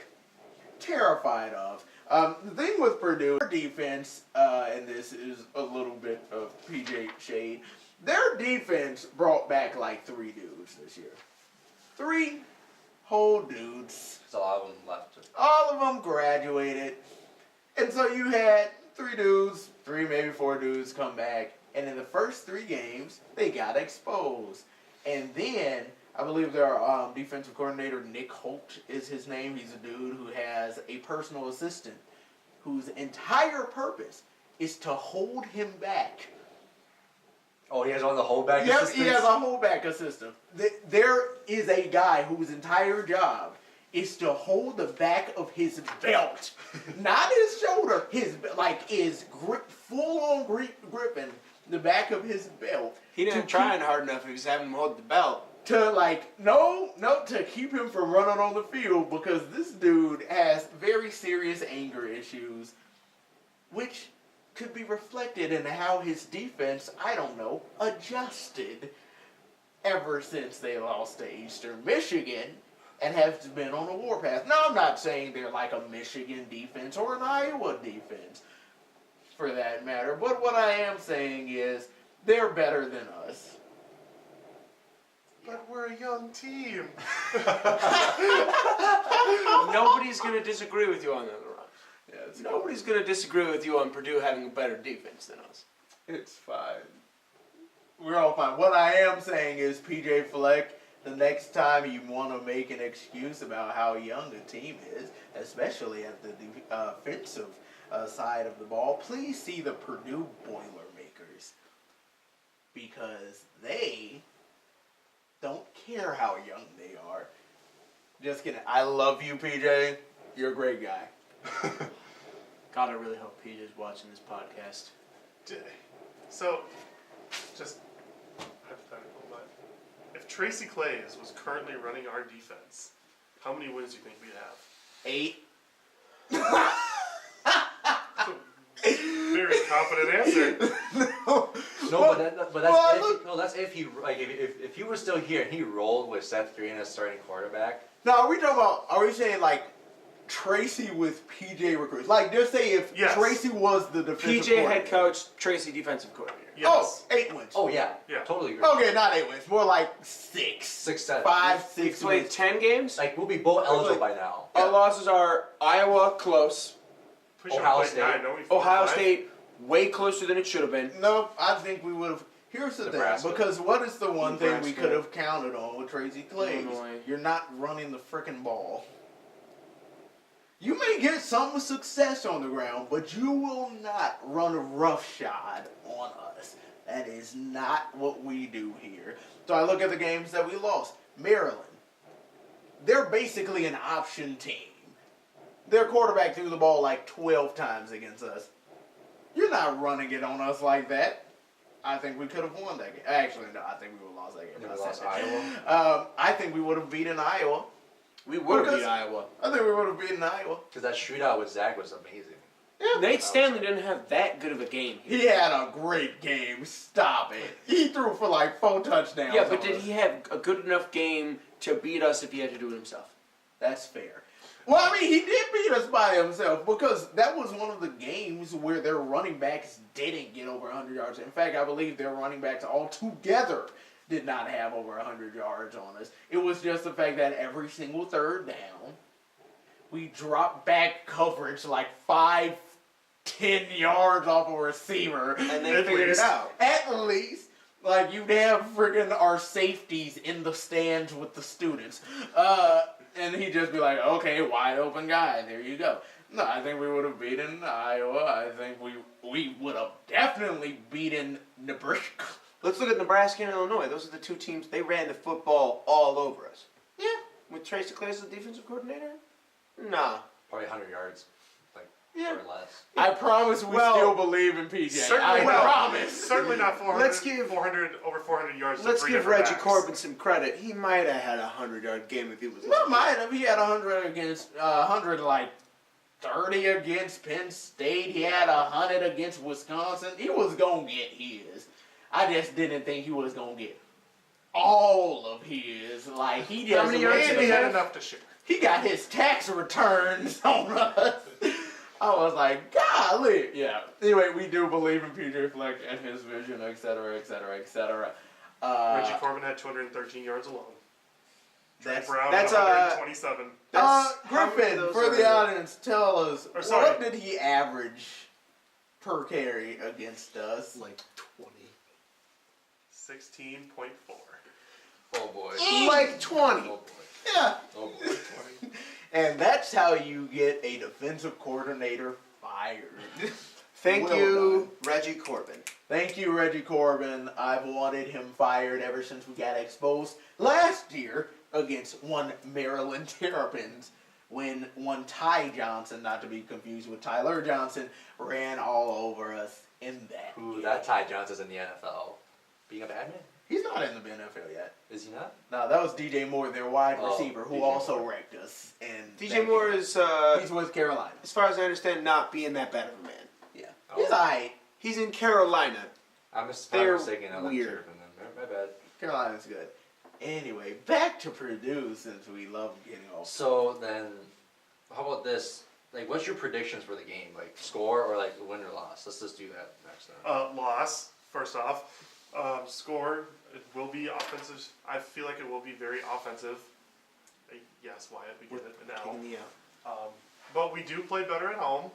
[SPEAKER 4] terrified of. The thing with Purdue, their defense, and this is a little bit of PJ shade. Their defense brought back like 3 dudes this year. 3 whole dudes.
[SPEAKER 2] There's a lot of them left.
[SPEAKER 4] All of them graduated. And so you had 3 dudes, 3 maybe 4 dudes come back. And in the first 3 games, they got exposed. And then, I believe their defensive coordinator, Nick Holt is his name. He's a dude who has a personal assistant whose entire purpose is to hold him back.
[SPEAKER 2] Oh, he has on the holdback
[SPEAKER 4] Yep,
[SPEAKER 2] assistants?
[SPEAKER 4] he has a holdback assistant. There is a guy whose entire job is to hold the back of his belt, not his shoulder. Full on gripping the back of his belt.
[SPEAKER 5] He didn't trying hard enough. He was having him hold the belt.
[SPEAKER 4] To keep him from running on the field, because this dude has very serious anger issues, which could be reflected in how his defense, adjusted ever since they lost to Eastern Michigan and have been on a warpath. Now, I'm not saying they're like a Michigan defense or an Iowa defense, for that matter, but what I am saying is they're better than us.
[SPEAKER 3] But we're a young team.
[SPEAKER 5] Nobody's going to disagree with you on that, Ron.
[SPEAKER 4] Yeah,
[SPEAKER 5] Nobody's going to disagree with you on Purdue having a better defense than us.
[SPEAKER 4] It's fine. We're all fine. What I am saying is, PJ Fleck, the next time you want to make an excuse about how young the team is, especially at the defensive side of the ball, please see the Purdue Boilermakers. Because they don't care how young they are. Just kidding. I love you, PJ. You're a great guy.
[SPEAKER 5] God, I really hope PJ's watching this podcast.
[SPEAKER 3] So, just hypothetical, but if Tracy Clays was currently running our defense, how many wins do you think we'd have?
[SPEAKER 4] 8.
[SPEAKER 3] That's a very confident answer.
[SPEAKER 2] That's if he if he was still here and he rolled with Seth Green as starting quarterback.
[SPEAKER 4] Now, are we saying like Tracy with PJ recruits? Like, just say if
[SPEAKER 3] Yes.
[SPEAKER 4] Tracy was the defensive
[SPEAKER 5] PJ head
[SPEAKER 4] coordinator.
[SPEAKER 5] coach, Tracy defensive coordinator.
[SPEAKER 3] Yes.
[SPEAKER 4] 8 wins.
[SPEAKER 2] Oh yeah,
[SPEAKER 3] Yeah.
[SPEAKER 2] totally agree.
[SPEAKER 4] Okay, not 8 wins. More like 6.
[SPEAKER 2] 6, 7.
[SPEAKER 4] 5,
[SPEAKER 5] We've
[SPEAKER 4] 6
[SPEAKER 5] played
[SPEAKER 4] wins.
[SPEAKER 5] 10 games.
[SPEAKER 2] Like we'll be both eligible by now.
[SPEAKER 5] Our losses are Iowa, close.
[SPEAKER 3] Pretty sure
[SPEAKER 2] Ohio
[SPEAKER 3] we played
[SPEAKER 2] State.
[SPEAKER 3] 9, don't we? 4,
[SPEAKER 5] Ohio
[SPEAKER 3] 5?
[SPEAKER 5] State, way closer than it should have been.
[SPEAKER 4] No, I think we would have. Here's the
[SPEAKER 2] Nebraska.
[SPEAKER 4] thing, because what is the one thing we
[SPEAKER 5] Nebraska.
[SPEAKER 4] could have counted on with Tracy Clays?
[SPEAKER 5] Illinois.
[SPEAKER 4] You're not running the frickin' ball. You may get some success on the ground, but you will not run roughshod on us. That is not what we do here. So I look at the games that we lost. Maryland, they're basically an option team. Their quarterback threw the ball like 12 times against us. You're not running it on us like that. I think we could have won that game. Actually, no, I think we would have lost that game.
[SPEAKER 2] We
[SPEAKER 4] I
[SPEAKER 2] lost
[SPEAKER 4] said that.
[SPEAKER 2] Iowa.
[SPEAKER 4] I think we would have beaten Iowa.
[SPEAKER 5] We would have
[SPEAKER 4] Because-
[SPEAKER 5] beat Iowa.
[SPEAKER 4] I think we would have beaten Iowa.
[SPEAKER 2] Because that shootout with Zach was amazing.
[SPEAKER 5] Nate Stanley didn't have that good of a game here.
[SPEAKER 4] He had a great game. Stop it. He threw for like 4 touchdowns.
[SPEAKER 5] Yeah, but
[SPEAKER 4] on
[SPEAKER 5] did
[SPEAKER 4] us.
[SPEAKER 5] he have a good enough game to beat us if he had to do it himself?
[SPEAKER 4] That's fair. Well, I mean, he did beat us by himself because that was one of the games where their running backs didn't get over 100 yards. In fact, I believe their running backs all together did not have over 100 yards on us. It was just the fact that every single third down, we dropped back coverage like 5, 10 yards off a receiver.
[SPEAKER 5] And they
[SPEAKER 3] At
[SPEAKER 5] figured it
[SPEAKER 3] least.
[SPEAKER 5] out.
[SPEAKER 4] At least. Like, you'd have friggin' our safeties in the stands with the students. And he'd just be like, okay, wide open guy, there you go. No, I think we would have beaten Iowa. I think we would have definitely beaten Nebraska.
[SPEAKER 5] Let's look at Nebraska and Illinois. Those are the two teams. They ran the football all over us.
[SPEAKER 4] Yeah.
[SPEAKER 5] With Tracy Clay as the defensive coordinator? Nah.
[SPEAKER 2] Probably 100 yards, like
[SPEAKER 4] Yeah.
[SPEAKER 2] or less.
[SPEAKER 4] I promise we
[SPEAKER 5] Well,
[SPEAKER 4] still believe in PJ.
[SPEAKER 3] Certainly
[SPEAKER 4] I
[SPEAKER 3] not.
[SPEAKER 4] promise.
[SPEAKER 3] Certainly not 400.
[SPEAKER 5] Let's give-
[SPEAKER 3] 400 over 400 yards. to
[SPEAKER 5] Let's
[SPEAKER 3] three
[SPEAKER 5] give
[SPEAKER 3] different
[SPEAKER 5] Reggie
[SPEAKER 3] backs.
[SPEAKER 5] Corbin some credit. He might have had a 100-yard game if he was.
[SPEAKER 4] No, might have. He had 100 against 100 like 30 against Penn State. He had 100 against Wisconsin. He was gonna get his. I just didn't think he was gonna get all of his. Like he just
[SPEAKER 5] How many yards
[SPEAKER 3] And
[SPEAKER 5] did
[SPEAKER 3] he had
[SPEAKER 5] have?
[SPEAKER 3] enough to share.
[SPEAKER 4] he got his tax returns on us. I was like, golly. Yeah. Anyway, we do believe in PJ Fleck and his vision, etc., etc., etc.
[SPEAKER 3] Reggie Corbin had 213 yards alone.
[SPEAKER 4] That's
[SPEAKER 3] Brown
[SPEAKER 5] that's,
[SPEAKER 3] 127.
[SPEAKER 5] How many
[SPEAKER 4] Griffin,
[SPEAKER 5] of those
[SPEAKER 4] for the
[SPEAKER 5] are-
[SPEAKER 4] audience, tell us,
[SPEAKER 3] Or sorry.
[SPEAKER 4] what did he average per carry against us?
[SPEAKER 2] Like 20.
[SPEAKER 3] 16.4.
[SPEAKER 2] Oh boy.
[SPEAKER 5] Like 20.
[SPEAKER 2] Oh boy.
[SPEAKER 4] Yeah.
[SPEAKER 2] Oh boy.
[SPEAKER 4] And that's how you get a defensive coordinator fired.
[SPEAKER 5] Thank
[SPEAKER 4] Well
[SPEAKER 5] you, Reggie Corbin.
[SPEAKER 4] Thank you, Reggie Corbin. I've wanted him fired ever since we got exposed last year against one Maryland Terrapins when one Ty Johnson, not to be confused with Tyler Johnson, ran all over us in that
[SPEAKER 2] Ooh,
[SPEAKER 4] game.
[SPEAKER 2] that Ty Johnson's in the NFL. Being a bad man?
[SPEAKER 4] He's not in the NFL yet.
[SPEAKER 2] Is he not?
[SPEAKER 4] No, that was DJ Moore, their wide receiver, who
[SPEAKER 2] DJ
[SPEAKER 4] also
[SPEAKER 2] Moore.
[SPEAKER 4] wrecked us. And
[SPEAKER 5] DJ Moore is,
[SPEAKER 4] he's with Carolina.
[SPEAKER 5] as far as I understand, not being that bad of a man.
[SPEAKER 4] Yeah,
[SPEAKER 2] Oh.
[SPEAKER 4] he's alright.
[SPEAKER 5] He's in Carolina.
[SPEAKER 2] I'm
[SPEAKER 5] They're
[SPEAKER 2] mistaken. I'm
[SPEAKER 5] weird.
[SPEAKER 2] Terrapin then. My bad.
[SPEAKER 4] Carolina's good. Anyway, back to Purdue since we love getting off.
[SPEAKER 2] So then, how about this? Like, what's your predictions for the game? Like, score or like win or loss? Let's just do that next time.
[SPEAKER 3] Loss, first off. Score, it will be offensive. I feel like it will be very offensive. Yes, Wyatt, we get it, an L.
[SPEAKER 5] Taking the L.
[SPEAKER 3] But we do play better at home.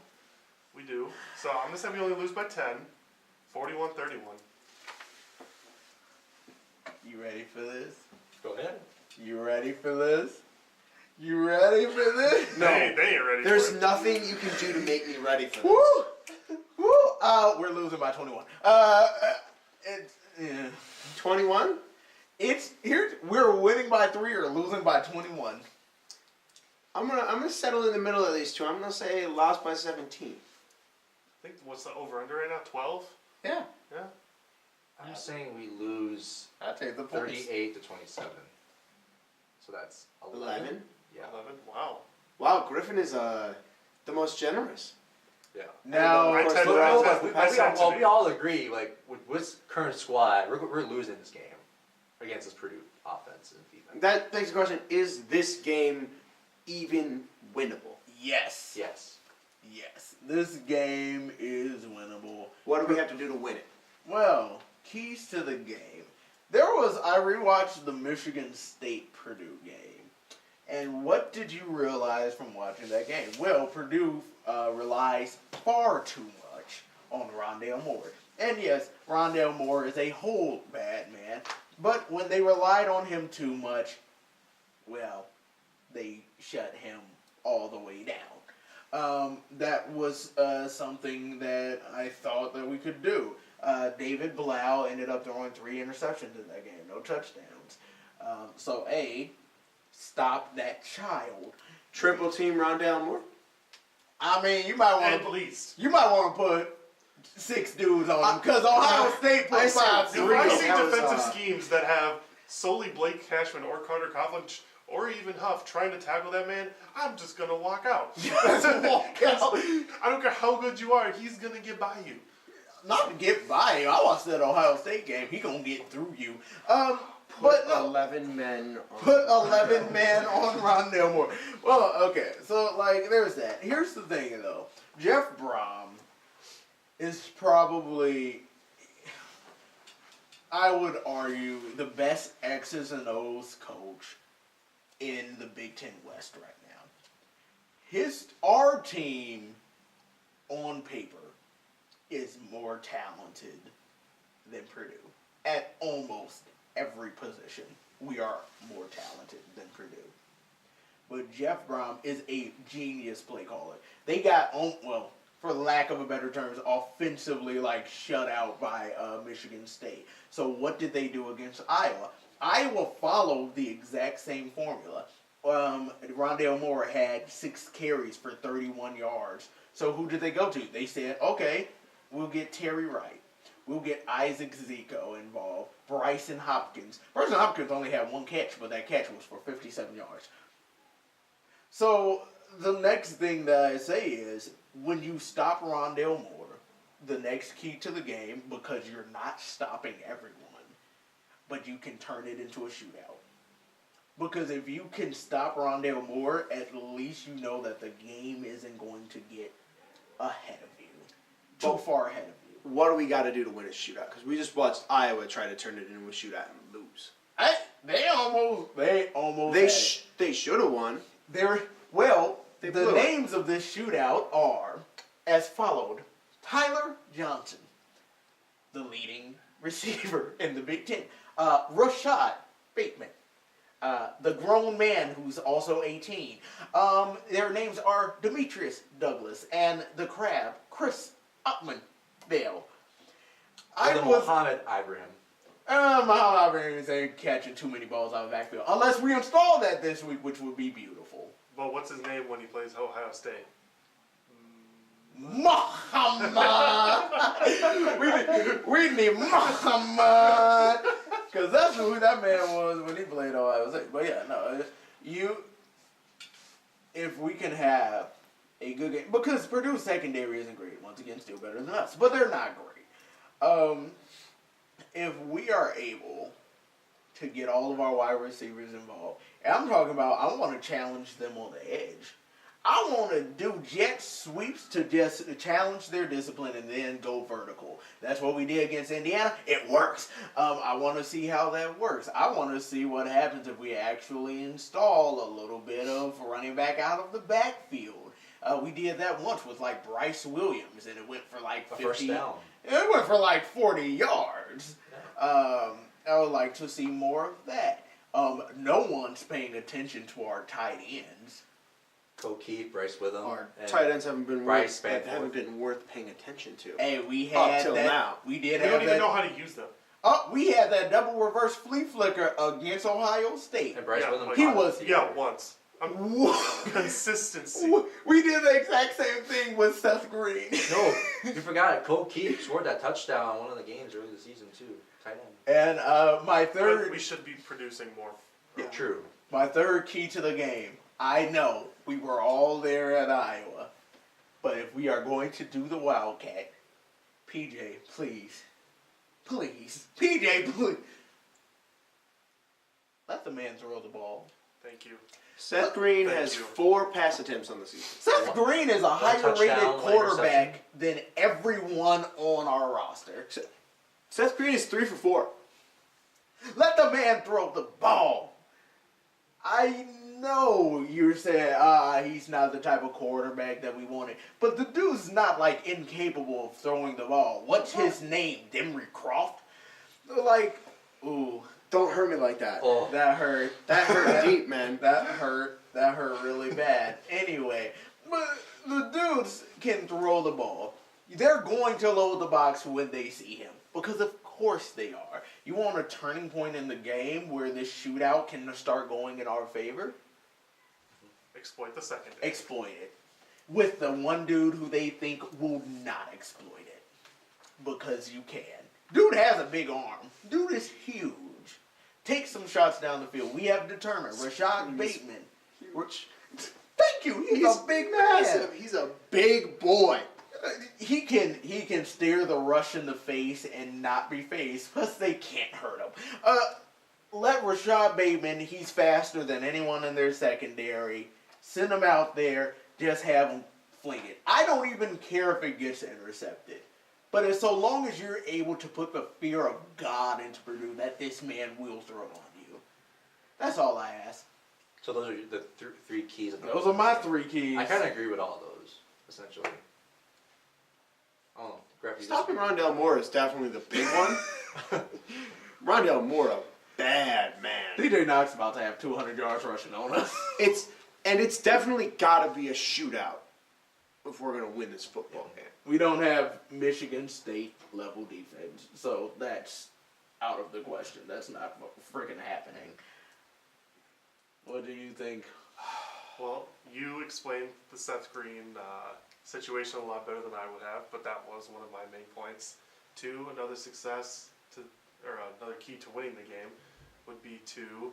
[SPEAKER 3] We do. So I'm going to say we only lose by 10. 41-31.
[SPEAKER 4] You ready for this?
[SPEAKER 2] Go ahead.
[SPEAKER 4] You ready for this? You ready for this?
[SPEAKER 3] They ain't ready
[SPEAKER 5] There's
[SPEAKER 3] for it.
[SPEAKER 5] nothing you can do to make me ready for this.
[SPEAKER 4] Woo! Woo! We're losing by 21. It's, yeah.
[SPEAKER 5] 21?
[SPEAKER 4] It's here. We're winning by 3 or losing by 21.
[SPEAKER 5] I'm gonna settle in the middle of these two. I'm gonna say lost by 17.
[SPEAKER 3] I think, what's the over-under right now? 12?
[SPEAKER 4] Yeah,
[SPEAKER 3] Yeah.
[SPEAKER 2] I'm saying we lose
[SPEAKER 4] I take the points.
[SPEAKER 2] 38 to 27. So that's
[SPEAKER 5] 11?
[SPEAKER 2] Yeah.
[SPEAKER 3] 11? Wow.
[SPEAKER 5] Wow, Griffin is the most generous.
[SPEAKER 2] Yeah.
[SPEAKER 4] Now,
[SPEAKER 3] I
[SPEAKER 5] of course,
[SPEAKER 3] tend to-
[SPEAKER 5] the
[SPEAKER 3] I
[SPEAKER 5] Larranz-
[SPEAKER 3] tend- I tend to
[SPEAKER 2] We all agree, like, with this current squad, we're losing this game against this Purdue offense and defense.
[SPEAKER 5] That begs the question: is this game even winnable?
[SPEAKER 4] yes,
[SPEAKER 2] Yes.
[SPEAKER 4] yes, this game is winnable.
[SPEAKER 5] What do we have to do to win it?
[SPEAKER 4] Well, keys to the game. I rewatched the Michigan State Purdue game. And what did you realize from watching that game? Well, Purdue relies far too much on Rondale Moore. And yes, Rondale Moore is a whole bad man. But when they relied on him too much, well, they shut him all the way down. That was something that I thought that we could do. David Blau ended up throwing 3 interceptions in that game, no touchdowns. So A, stop that child.
[SPEAKER 5] Triple team Rondale Moore.
[SPEAKER 4] I mean, you might want
[SPEAKER 3] At
[SPEAKER 4] to
[SPEAKER 3] least.
[SPEAKER 4] put 6 dudes on him because Ohio State put
[SPEAKER 5] I said
[SPEAKER 4] 5
[SPEAKER 3] If
[SPEAKER 4] dudes.
[SPEAKER 3] I see
[SPEAKER 5] That was,
[SPEAKER 3] defensive schemes that have solely Blake Cashman or Carter Coughlin or even Huff trying to tackle that man, I'm just going to walk out.
[SPEAKER 4] Walk out.
[SPEAKER 3] I don't care how good you are, he's going to get by you.
[SPEAKER 4] Not to get by you. I watched that Ohio State game. He gonna get through you.
[SPEAKER 5] Put
[SPEAKER 4] But no.
[SPEAKER 5] 11 men on.
[SPEAKER 4] Put 11 men on Rondale Moore. Well, okay, so like there's that. Here's the thing though. Jeff Brom is probably, I would argue, the best X's and O's coach in the Big Ten West right now. Our team on paper is more talented than Purdue at almost every position. We are more talented than Purdue. But Jeff Brom is a genius play caller. They got, well, for lack of a better terms, offensively shut out by Michigan State. So what did they do against Iowa? Iowa followed the exact same formula. Rondale Moore had 6 carries for 31 yards. So who did they go to? They said, okay, we'll get Terry Wright. We'll get Isaac Zico involved. Bryson Hopkins. Bryson Hopkins only had 1 catch, but that catch was for 57 yards. So the next thing that I say is, when you stop Rondale Moore, the next key to the game, because you're not stopping everyone, but you can turn it into a shootout. Because if you can stop Rondale Moore, at least you know that the game isn't going to get ahead of you. Too far ahead of you.
[SPEAKER 5] What do we got to do to win a shootout? Because we just watched Iowa try to turn it into a shootout and lose.
[SPEAKER 4] They almost
[SPEAKER 5] They should have won.
[SPEAKER 4] the
[SPEAKER 5] blew it.
[SPEAKER 4] names of this shootout are as followed. Tyler Johnson, the leading receiver in the Big Ten. Rashad Bateman, the grown man who's also 18. Their names are Demetrius Douglas and the Crab, Chris Upman Dale.
[SPEAKER 2] Mohammed Ibrahim.
[SPEAKER 4] Muhammad Ibrahim ain't catching too many balls out of the backfield. Unless we install that this week, which would be beautiful.
[SPEAKER 3] Well, what's his name when he plays Ohio State?
[SPEAKER 4] Muhammad! we need Muhammad! Because that's who that man was when he played Ohio State. But yeah, no, if we can have a good game, because Purdue's secondary isn't great, once again, still better than us, but they're not great. If we are able to get all of our wide receivers involved, and I'm talking about, I want to challenge them on the edge. I want to do jet sweeps to just challenge their discipline and then go vertical. That's what we did against Indiana. It works. I want to see how that works. I want to see what happens if we actually install a little bit of running back out of the backfield. We did that once with like Bryce Williams, and it went for like 50.
[SPEAKER 2] First down.
[SPEAKER 4] It went for like 40 yards. I would like to see more of that. No one's paying attention to our tight ends.
[SPEAKER 2] Keith, Bryce Witham.
[SPEAKER 5] Our
[SPEAKER 2] and
[SPEAKER 5] tight ends haven't been
[SPEAKER 2] Bryce
[SPEAKER 5] haven't been worth paying attention to.
[SPEAKER 4] Hey, we had
[SPEAKER 5] till
[SPEAKER 4] that.
[SPEAKER 5] now.
[SPEAKER 4] We did
[SPEAKER 3] We
[SPEAKER 4] have
[SPEAKER 3] don't even
[SPEAKER 4] that.
[SPEAKER 3] know how to use them.
[SPEAKER 4] Oh, we had that double reverse flea flicker against Ohio State.
[SPEAKER 2] And Bryce
[SPEAKER 3] Yeah,
[SPEAKER 2] Witham.
[SPEAKER 3] like-
[SPEAKER 4] He was-
[SPEAKER 3] Yeah, once.
[SPEAKER 4] Whoa.
[SPEAKER 3] Consistency.
[SPEAKER 4] We did the exact same thing with Seth Green.
[SPEAKER 2] No, you forgot it. Cole Keith scored that touchdown in one of the games early this season too. Tight end.
[SPEAKER 4] And my
[SPEAKER 3] But
[SPEAKER 4] third,
[SPEAKER 3] we should be producing more.
[SPEAKER 2] True.
[SPEAKER 4] my third key to the game. I know we were all there at Iowa, but if we are going to do the Wildcat, PJ, please, PJ, please, let the man throw the ball.
[SPEAKER 3] Thank you.
[SPEAKER 5] Seth Green
[SPEAKER 3] Thank
[SPEAKER 5] has
[SPEAKER 3] you.
[SPEAKER 5] 4 pass attempts on the season.
[SPEAKER 4] Seth Green is a higher rated
[SPEAKER 2] touchdown, one
[SPEAKER 4] quarterback than everyone on our roster.
[SPEAKER 5] Seth Green is 3 for 4.
[SPEAKER 4] Let the man throw the ball. I know you're saying, he's not the type of quarterback that we wanted. But the dude's not, like, incapable of throwing the ball. What's his name? Demry Croft? Like, ooh,
[SPEAKER 5] Don't hurt me like that.
[SPEAKER 2] Oh.
[SPEAKER 4] that hurt.
[SPEAKER 5] That hurt deep, man.
[SPEAKER 4] That hurt really bad. Anyway, but the dudes can throw the ball. They're going to load the box when they see him. Because of course they are. You want a turning point in the game where this shootout can start going in our favor?
[SPEAKER 3] Exploit the second.
[SPEAKER 4] Exploit it. With the one dude who they think will not exploit it. Because you can. Dude has a big arm. Dude is huge. Take some shots down the field. We have determined. Rashad Bateman. Thank you. He's a big
[SPEAKER 5] Massive.
[SPEAKER 4] man.
[SPEAKER 5] He's a big boy.
[SPEAKER 4] He can stare the rush in the face and not be phased, plus they can't hurt him. Let Rashad Bateman, he's faster than anyone in their secondary. Send him out there, just have him fling it. I don't even care if it gets intercepted. But as so long as you're able to put the fear of God into Purdue, that this man will throw on you. That's all I ask.
[SPEAKER 2] So those are the three keys. Of
[SPEAKER 4] Those are my 3 keys.
[SPEAKER 2] I kind of agree with all those, essentially. Oh, Griff, you
[SPEAKER 5] Stopping Rondell Moore is definitely the big one. Rondell Moore, a bad man.
[SPEAKER 4] DJ Knox about to have 200 yards rushing on us.
[SPEAKER 5] It's definitely got to be a shootout if we're going to win this football game.
[SPEAKER 4] We don't have Michigan State level defense, so that's out of the question. That's not freaking happening. What do you think?
[SPEAKER 3] Well, you explained the Seth Green situation a lot better than I would have, but that was one of my main points. 2, another key to winning the game would be to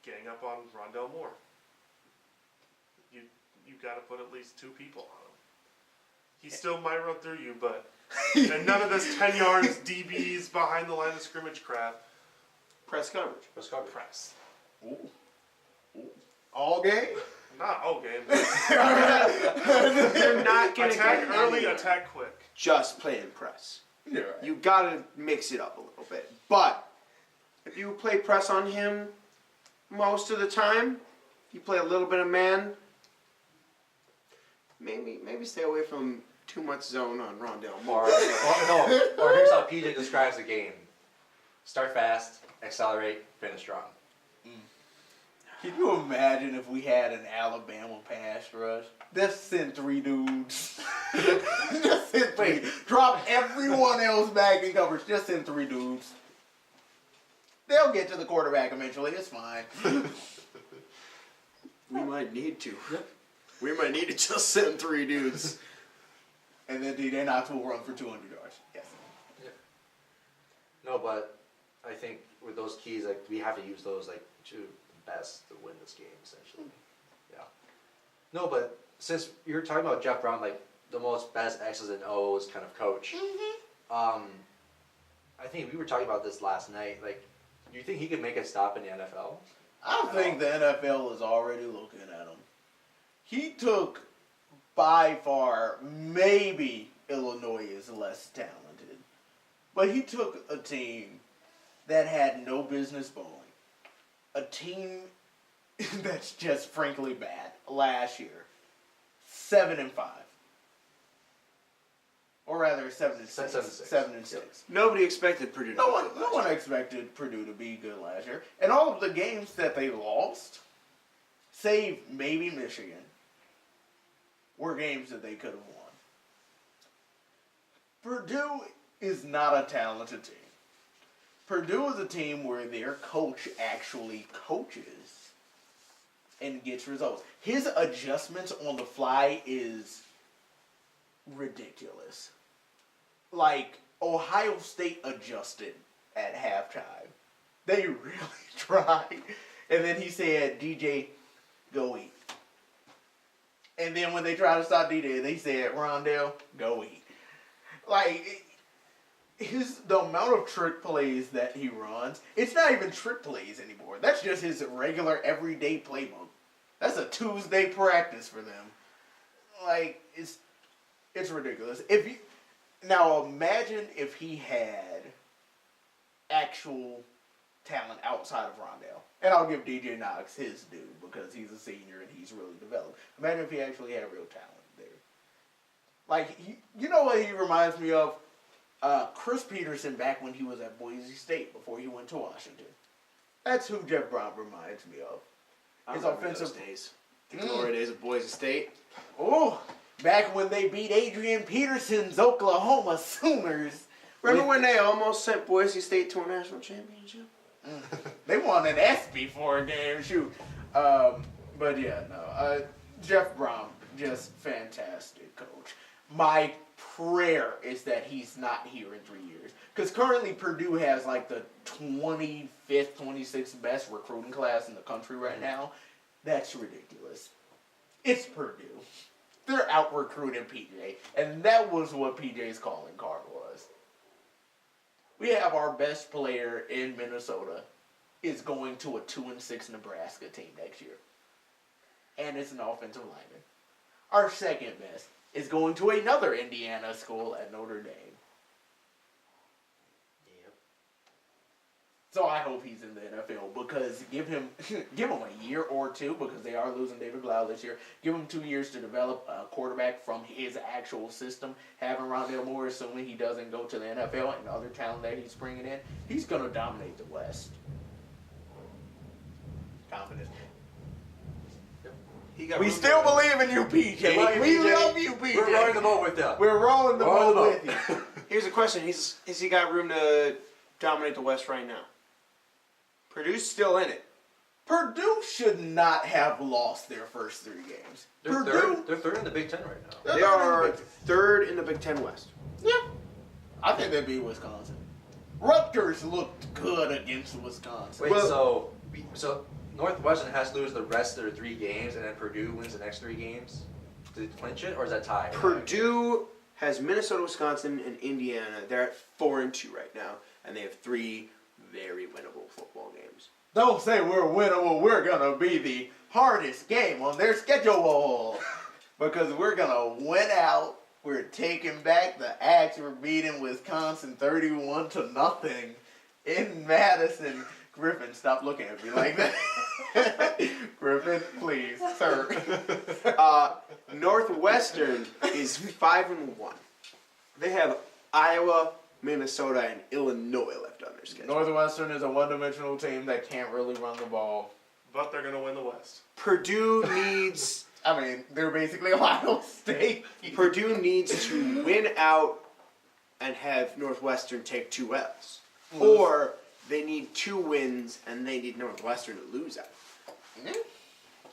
[SPEAKER 3] gang up on Rondell Moore. You got to put at least 2 people on him. He still might run through you, but and none of this 10 yards DBs behind the line of scrimmage crap.
[SPEAKER 5] Press coverage.
[SPEAKER 2] Let's go.
[SPEAKER 3] Press.
[SPEAKER 4] Ooh. All game?
[SPEAKER 3] Not all game.
[SPEAKER 5] You're not going to
[SPEAKER 3] Attack
[SPEAKER 5] get
[SPEAKER 3] early,
[SPEAKER 5] anywhere
[SPEAKER 3] attack quick.
[SPEAKER 5] just playing press.
[SPEAKER 4] You're right.
[SPEAKER 5] You got to mix it up a little bit. But if you play press on him most of the time, you play a little bit of man, maybe stay away from too much zone on Rondell Moore.
[SPEAKER 2] Or here's how PJ describes the game: start fast, accelerate, finish strong.
[SPEAKER 4] Can you imagine if we had an Alabama pass rush? Just send 3 dudes. Just send 3. Drop everyone else back in coverage. Just send 3 dudes. They'll get to the quarterback eventually. It's fine.
[SPEAKER 5] We might need to. We might need to just send 3 dudes.
[SPEAKER 4] And then DJ Knox will run for 200 yards. Yes.
[SPEAKER 2] No, but I think with those keys, like we have to use those like to best to win this game, essentially. Yeah. No, but since you're talking about Jeff Brown, like the most best X's and O's kind of coach, I think we were talking about this last night. Like, do you think he could make a stop in the NFL?
[SPEAKER 4] I think the NFL is already looking at him. He took, by far, maybe Illinois is less talented, but he took a team that had no business bowling, a team that's just frankly bad last year, 7-5, or rather 7-6, 7-6.
[SPEAKER 5] Nobody expected Purdue to
[SPEAKER 4] No
[SPEAKER 5] be
[SPEAKER 4] one,
[SPEAKER 5] good
[SPEAKER 4] no
[SPEAKER 5] last
[SPEAKER 4] one
[SPEAKER 5] year.
[SPEAKER 4] expected Purdue to be good last year, and all of the games that they lost, save maybe Michigan, were games that they could have won. Purdue is not a talented team. Purdue is a team where their coach actually coaches and gets results. His adjustments on the fly is ridiculous. Like, Ohio State adjusted at halftime. They really tried. And then he said, DJ, go eat. And then when they tried to stop DJ, they said, Rondell, go eat. Like, the amount of trick plays that he runs, it's not even trick plays anymore. That's just his regular everyday playbook. That's a Tuesday practice for them. Like, it's ridiculous. Now imagine if he had actual talent outside of Rondell. And I'll give DJ Knox his due because he's a senior and he's really developed. Imagine if he actually had real talent there. Like, you know what he reminds me of? Chris Peterson back when he was at Boise State before he went to Washington. That's who Jeff Brown reminds me of.
[SPEAKER 5] I
[SPEAKER 4] His
[SPEAKER 5] remember
[SPEAKER 4] offensive
[SPEAKER 5] those days. The glory days of Boise State.
[SPEAKER 4] Oh, back when they beat Adrian Peterson's Oklahoma Sooners.
[SPEAKER 5] Remember when they almost sent Boise State to a national championship?
[SPEAKER 4] They won an ESPY for a game, shoot. But yeah, no. Jeff Brown, just fantastic coach. My prayer is that he's not here in 3 years. Because currently Purdue has like the 25th, 26th best recruiting class in the country right now. That's ridiculous. It's Purdue. They're out-recruiting PJ. And that was what PJ's calling card was. We have our best player in Minnesota is going to a 2-6 Nebraska team next year. And it's an offensive lineman. Our second best is going to another Indiana school at Notre Dame.
[SPEAKER 2] Yep.
[SPEAKER 4] So I hope he's in the NFL because give him a year or two because they are losing David Blau this year. Give him 2 years to develop a quarterback from his actual system. Having Rondell Moore, assuming he doesn't go to the NFL and other talent that he's bringing in, he's going to dominate the West. Confidence. We still believe in you, PJ. We love you, PJ.
[SPEAKER 2] We're rolling the boat with you.
[SPEAKER 4] We're rolling the boat with you.
[SPEAKER 5] Here's a question. Has he got room to dominate the West right now? Purdue's still in it.
[SPEAKER 4] Purdue should not have lost their first 3 games.
[SPEAKER 2] They're third in the Big Ten right now.
[SPEAKER 5] They are third in the Big Ten West.
[SPEAKER 4] Yeah. I think they'd beat Wisconsin. Rutgers looked good against Wisconsin.
[SPEAKER 2] Wait, so Northwestern has to lose the rest of their 3 games, and then Purdue wins the next 3 games to clinch it, or is that tie?
[SPEAKER 5] Purdue has Minnesota, Wisconsin, and Indiana. They're at 4-2 right now, and they have 3 very winnable football games.
[SPEAKER 4] Don't say we're winnable. We're going to be the hardest game on their schedule. Because we're going to win out. We're taking back the axe. We're beating Wisconsin 31-0 in Madison. Griffin, stop looking at me like that. Griffin, please, sir.
[SPEAKER 5] Northwestern is 5-1. They have Iowa, Minnesota, and Illinois left on their schedule.
[SPEAKER 4] Northwestern is a one-dimensional team that can't really run the ball.
[SPEAKER 3] But they're gonna win the West.
[SPEAKER 5] Purdue needs
[SPEAKER 4] I mean, they're basically Ohio State.
[SPEAKER 5] Purdue needs to win out and have Northwestern take 2 L's. Or they need 2 wins and they need Northwestern to lose out.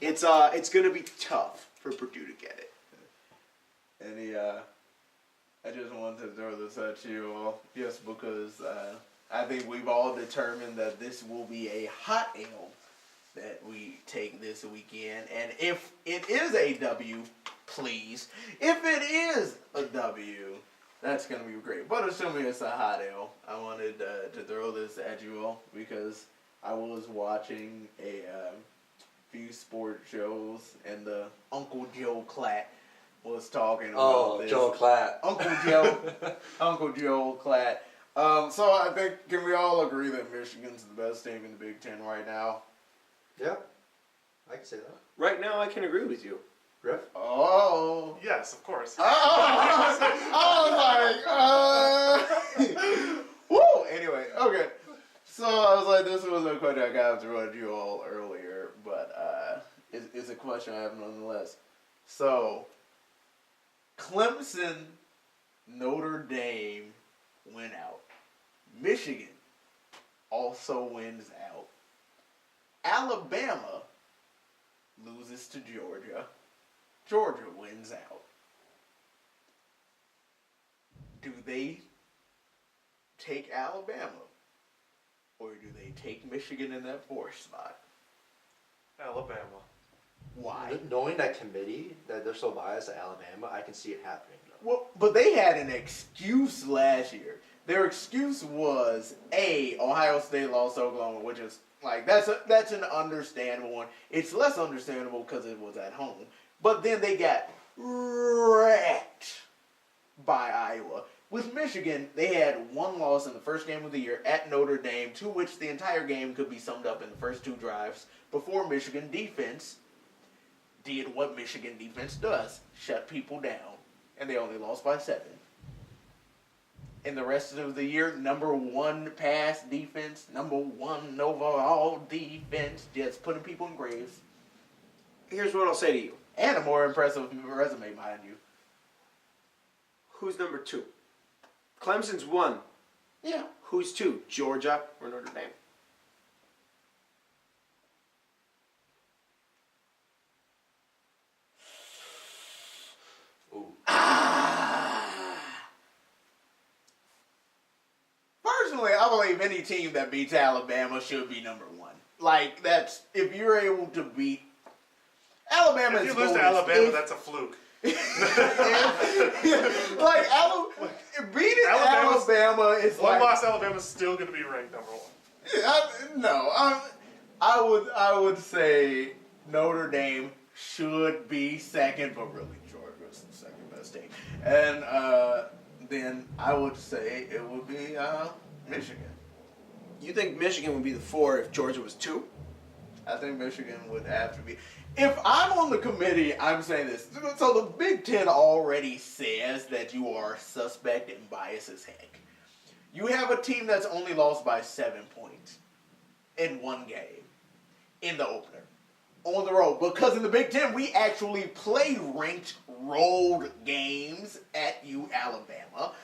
[SPEAKER 5] It's going to be tough for Purdue to get it.
[SPEAKER 4] And I just wanted to throw this at you all, just because I think we've all determined that this will be a hot ale that we take this weekend. And if it is a W, please. If it is a W, that's going to be great. But assuming it's a hot ale, I wanted to throw this at you all because I was watching a few sport shows and the Uncle Joe Klatt was talking about this.
[SPEAKER 2] Joe Klatt.
[SPEAKER 4] Uncle Joe Klatt. So I think, can we all agree that Michigan's the best team in the Big Ten right now?
[SPEAKER 2] Yeah, I can say that.
[SPEAKER 5] Right now, I can agree with you.
[SPEAKER 2] Griff?
[SPEAKER 4] Oh.
[SPEAKER 3] Yes, of course.
[SPEAKER 4] I was like, woo! Anyway, okay. So I was like, this was a question I got through at you all earlier, but it's a question I have nonetheless. So, Clemson, Notre Dame went out. Michigan also wins out. Alabama loses to Georgia. Georgia wins out. Do they take Alabama? Or do they take Michigan in that 4th spot?
[SPEAKER 3] Alabama.
[SPEAKER 4] Why?
[SPEAKER 2] Knowing that committee, that they're so biased at Alabama, I can see it happening. Though.
[SPEAKER 4] Well, but they had an excuse last year. Their excuse was, Ohio State lost to Oklahoma, which is, like, that's an understandable one. It's less understandable because it was at home. But then they got wrecked by Iowa. With Michigan, they had 1 loss in the first game of the year at Notre Dame, to which the entire game could be summed up in the first 2 drives before Michigan defense did what Michigan defense does, shut people down. And they only lost by 7. In the rest of the year, number 1 pass defense, number 1 overall defense, just putting people in graves.
[SPEAKER 5] Here's what I'll say to you.
[SPEAKER 4] And a more impressive resume behind you.
[SPEAKER 5] Who's number 2? Clemson's 1.
[SPEAKER 4] Yeah.
[SPEAKER 5] Who's 2? Georgia or Notre Dame?
[SPEAKER 2] Ooh.
[SPEAKER 4] Personally, I believe any team that beats Alabama should be number 1. Like, that's, if you're able to beat Alabama,
[SPEAKER 3] If you lose to Alabama, that's a fluke.
[SPEAKER 4] like, beating Alabama is
[SPEAKER 3] One
[SPEAKER 4] like...
[SPEAKER 3] loss, Alabama's still going to be ranked number 1.
[SPEAKER 4] I would say Notre Dame should be 2nd, but really Georgia's the 2nd best team. And then I would say it would be Michigan.
[SPEAKER 5] You think Michigan would be the 4 if Georgia was 2?
[SPEAKER 4] I think Michigan would have to be. If I'm on the committee, I'm saying this. So the Big Ten already says that you are suspect and biased as heck. You have a team that's only lost by 7 points in 1 game in the opener on the road. Because in the Big Ten, we actually play ranked road games at Alabama.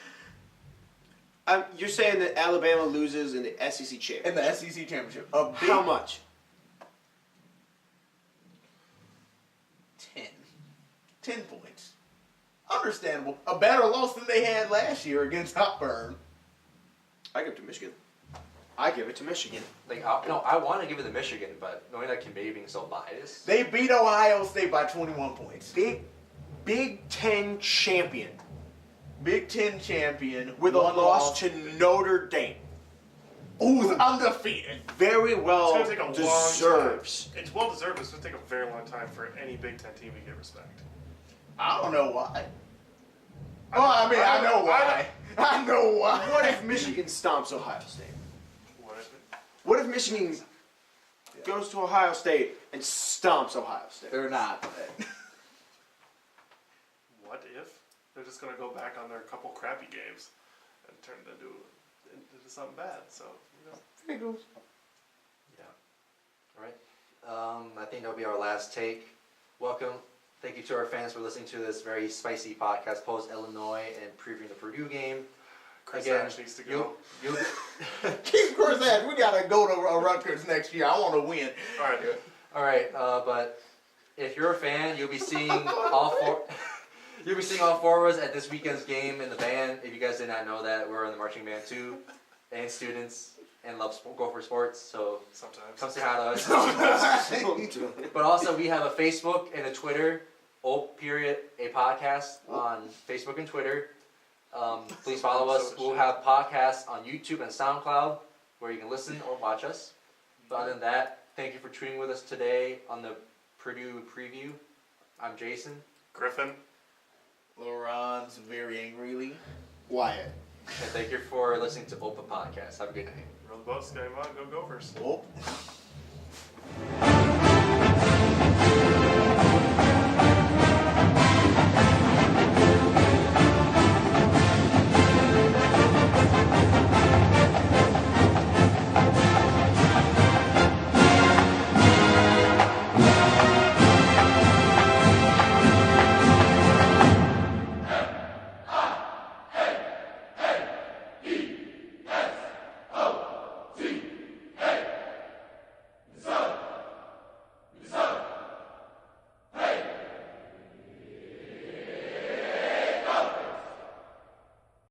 [SPEAKER 5] You're saying that Alabama loses in the SEC championship.
[SPEAKER 4] In the SEC championship.
[SPEAKER 5] How much?
[SPEAKER 4] 10 points. Understandable. A better loss than they had last year against Auburn.
[SPEAKER 5] I give it to Michigan. I give it to Michigan.
[SPEAKER 2] Like, I want to give it to Michigan, but knowing that committee being so biased.
[SPEAKER 4] They beat Ohio State by 21 points.
[SPEAKER 5] Big Ten champion.
[SPEAKER 4] Big Ten champion.
[SPEAKER 5] With a loss to Notre Dame.
[SPEAKER 4] Who's undefeated.
[SPEAKER 5] Very well
[SPEAKER 3] It's going to take a
[SPEAKER 5] deserves.
[SPEAKER 3] long time. It's well deserved, but it's going to take a very long time for any Big Ten team to get respect.
[SPEAKER 4] I don't know why. Well, I mean, I know why. I know why.
[SPEAKER 5] What if Michigan stomps Ohio State? What if Michigan goes to Ohio State and stomps Ohio State?
[SPEAKER 4] They're not.
[SPEAKER 3] What if they're just going to go back on their couple crappy games and turn it into something bad? So,
[SPEAKER 4] There it goes.
[SPEAKER 2] Yeah. All right. I think that'll be our last take. Welcome. Thank you to our fans for listening to this very spicy podcast post Illinois and previewing the Purdue game.
[SPEAKER 3] Chris
[SPEAKER 2] Again,
[SPEAKER 3] Ash needs to go.
[SPEAKER 2] You'll
[SPEAKER 4] Keep Chris Ash. We gotta go to Rutgers next year. I want to win.
[SPEAKER 3] All right.
[SPEAKER 2] but if you're a fan, you'll be seeing all four. You'll be seeing all four of us at this weekend's game in the band. If you guys did not know that, we're in the marching band too, and students and love Gopher sports. So
[SPEAKER 3] Sometimes.
[SPEAKER 2] come say hi to us. But also, we have a Facebook and a Twitter. A podcast on Facebook and Twitter. Please follow us. We'll have podcasts on YouTube and SoundCloud where you can listen or watch us. But other than that, thank you for tuning with us today on the Purdue preview. I'm Jason.
[SPEAKER 3] Griffin.
[SPEAKER 4] Larranz very angrily.
[SPEAKER 5] Wyatt.
[SPEAKER 2] And thank you for listening to OPA Podcast. Have a good night.
[SPEAKER 3] Roll the boat, Sky Mod, go Gophers.
[SPEAKER 4] Oh.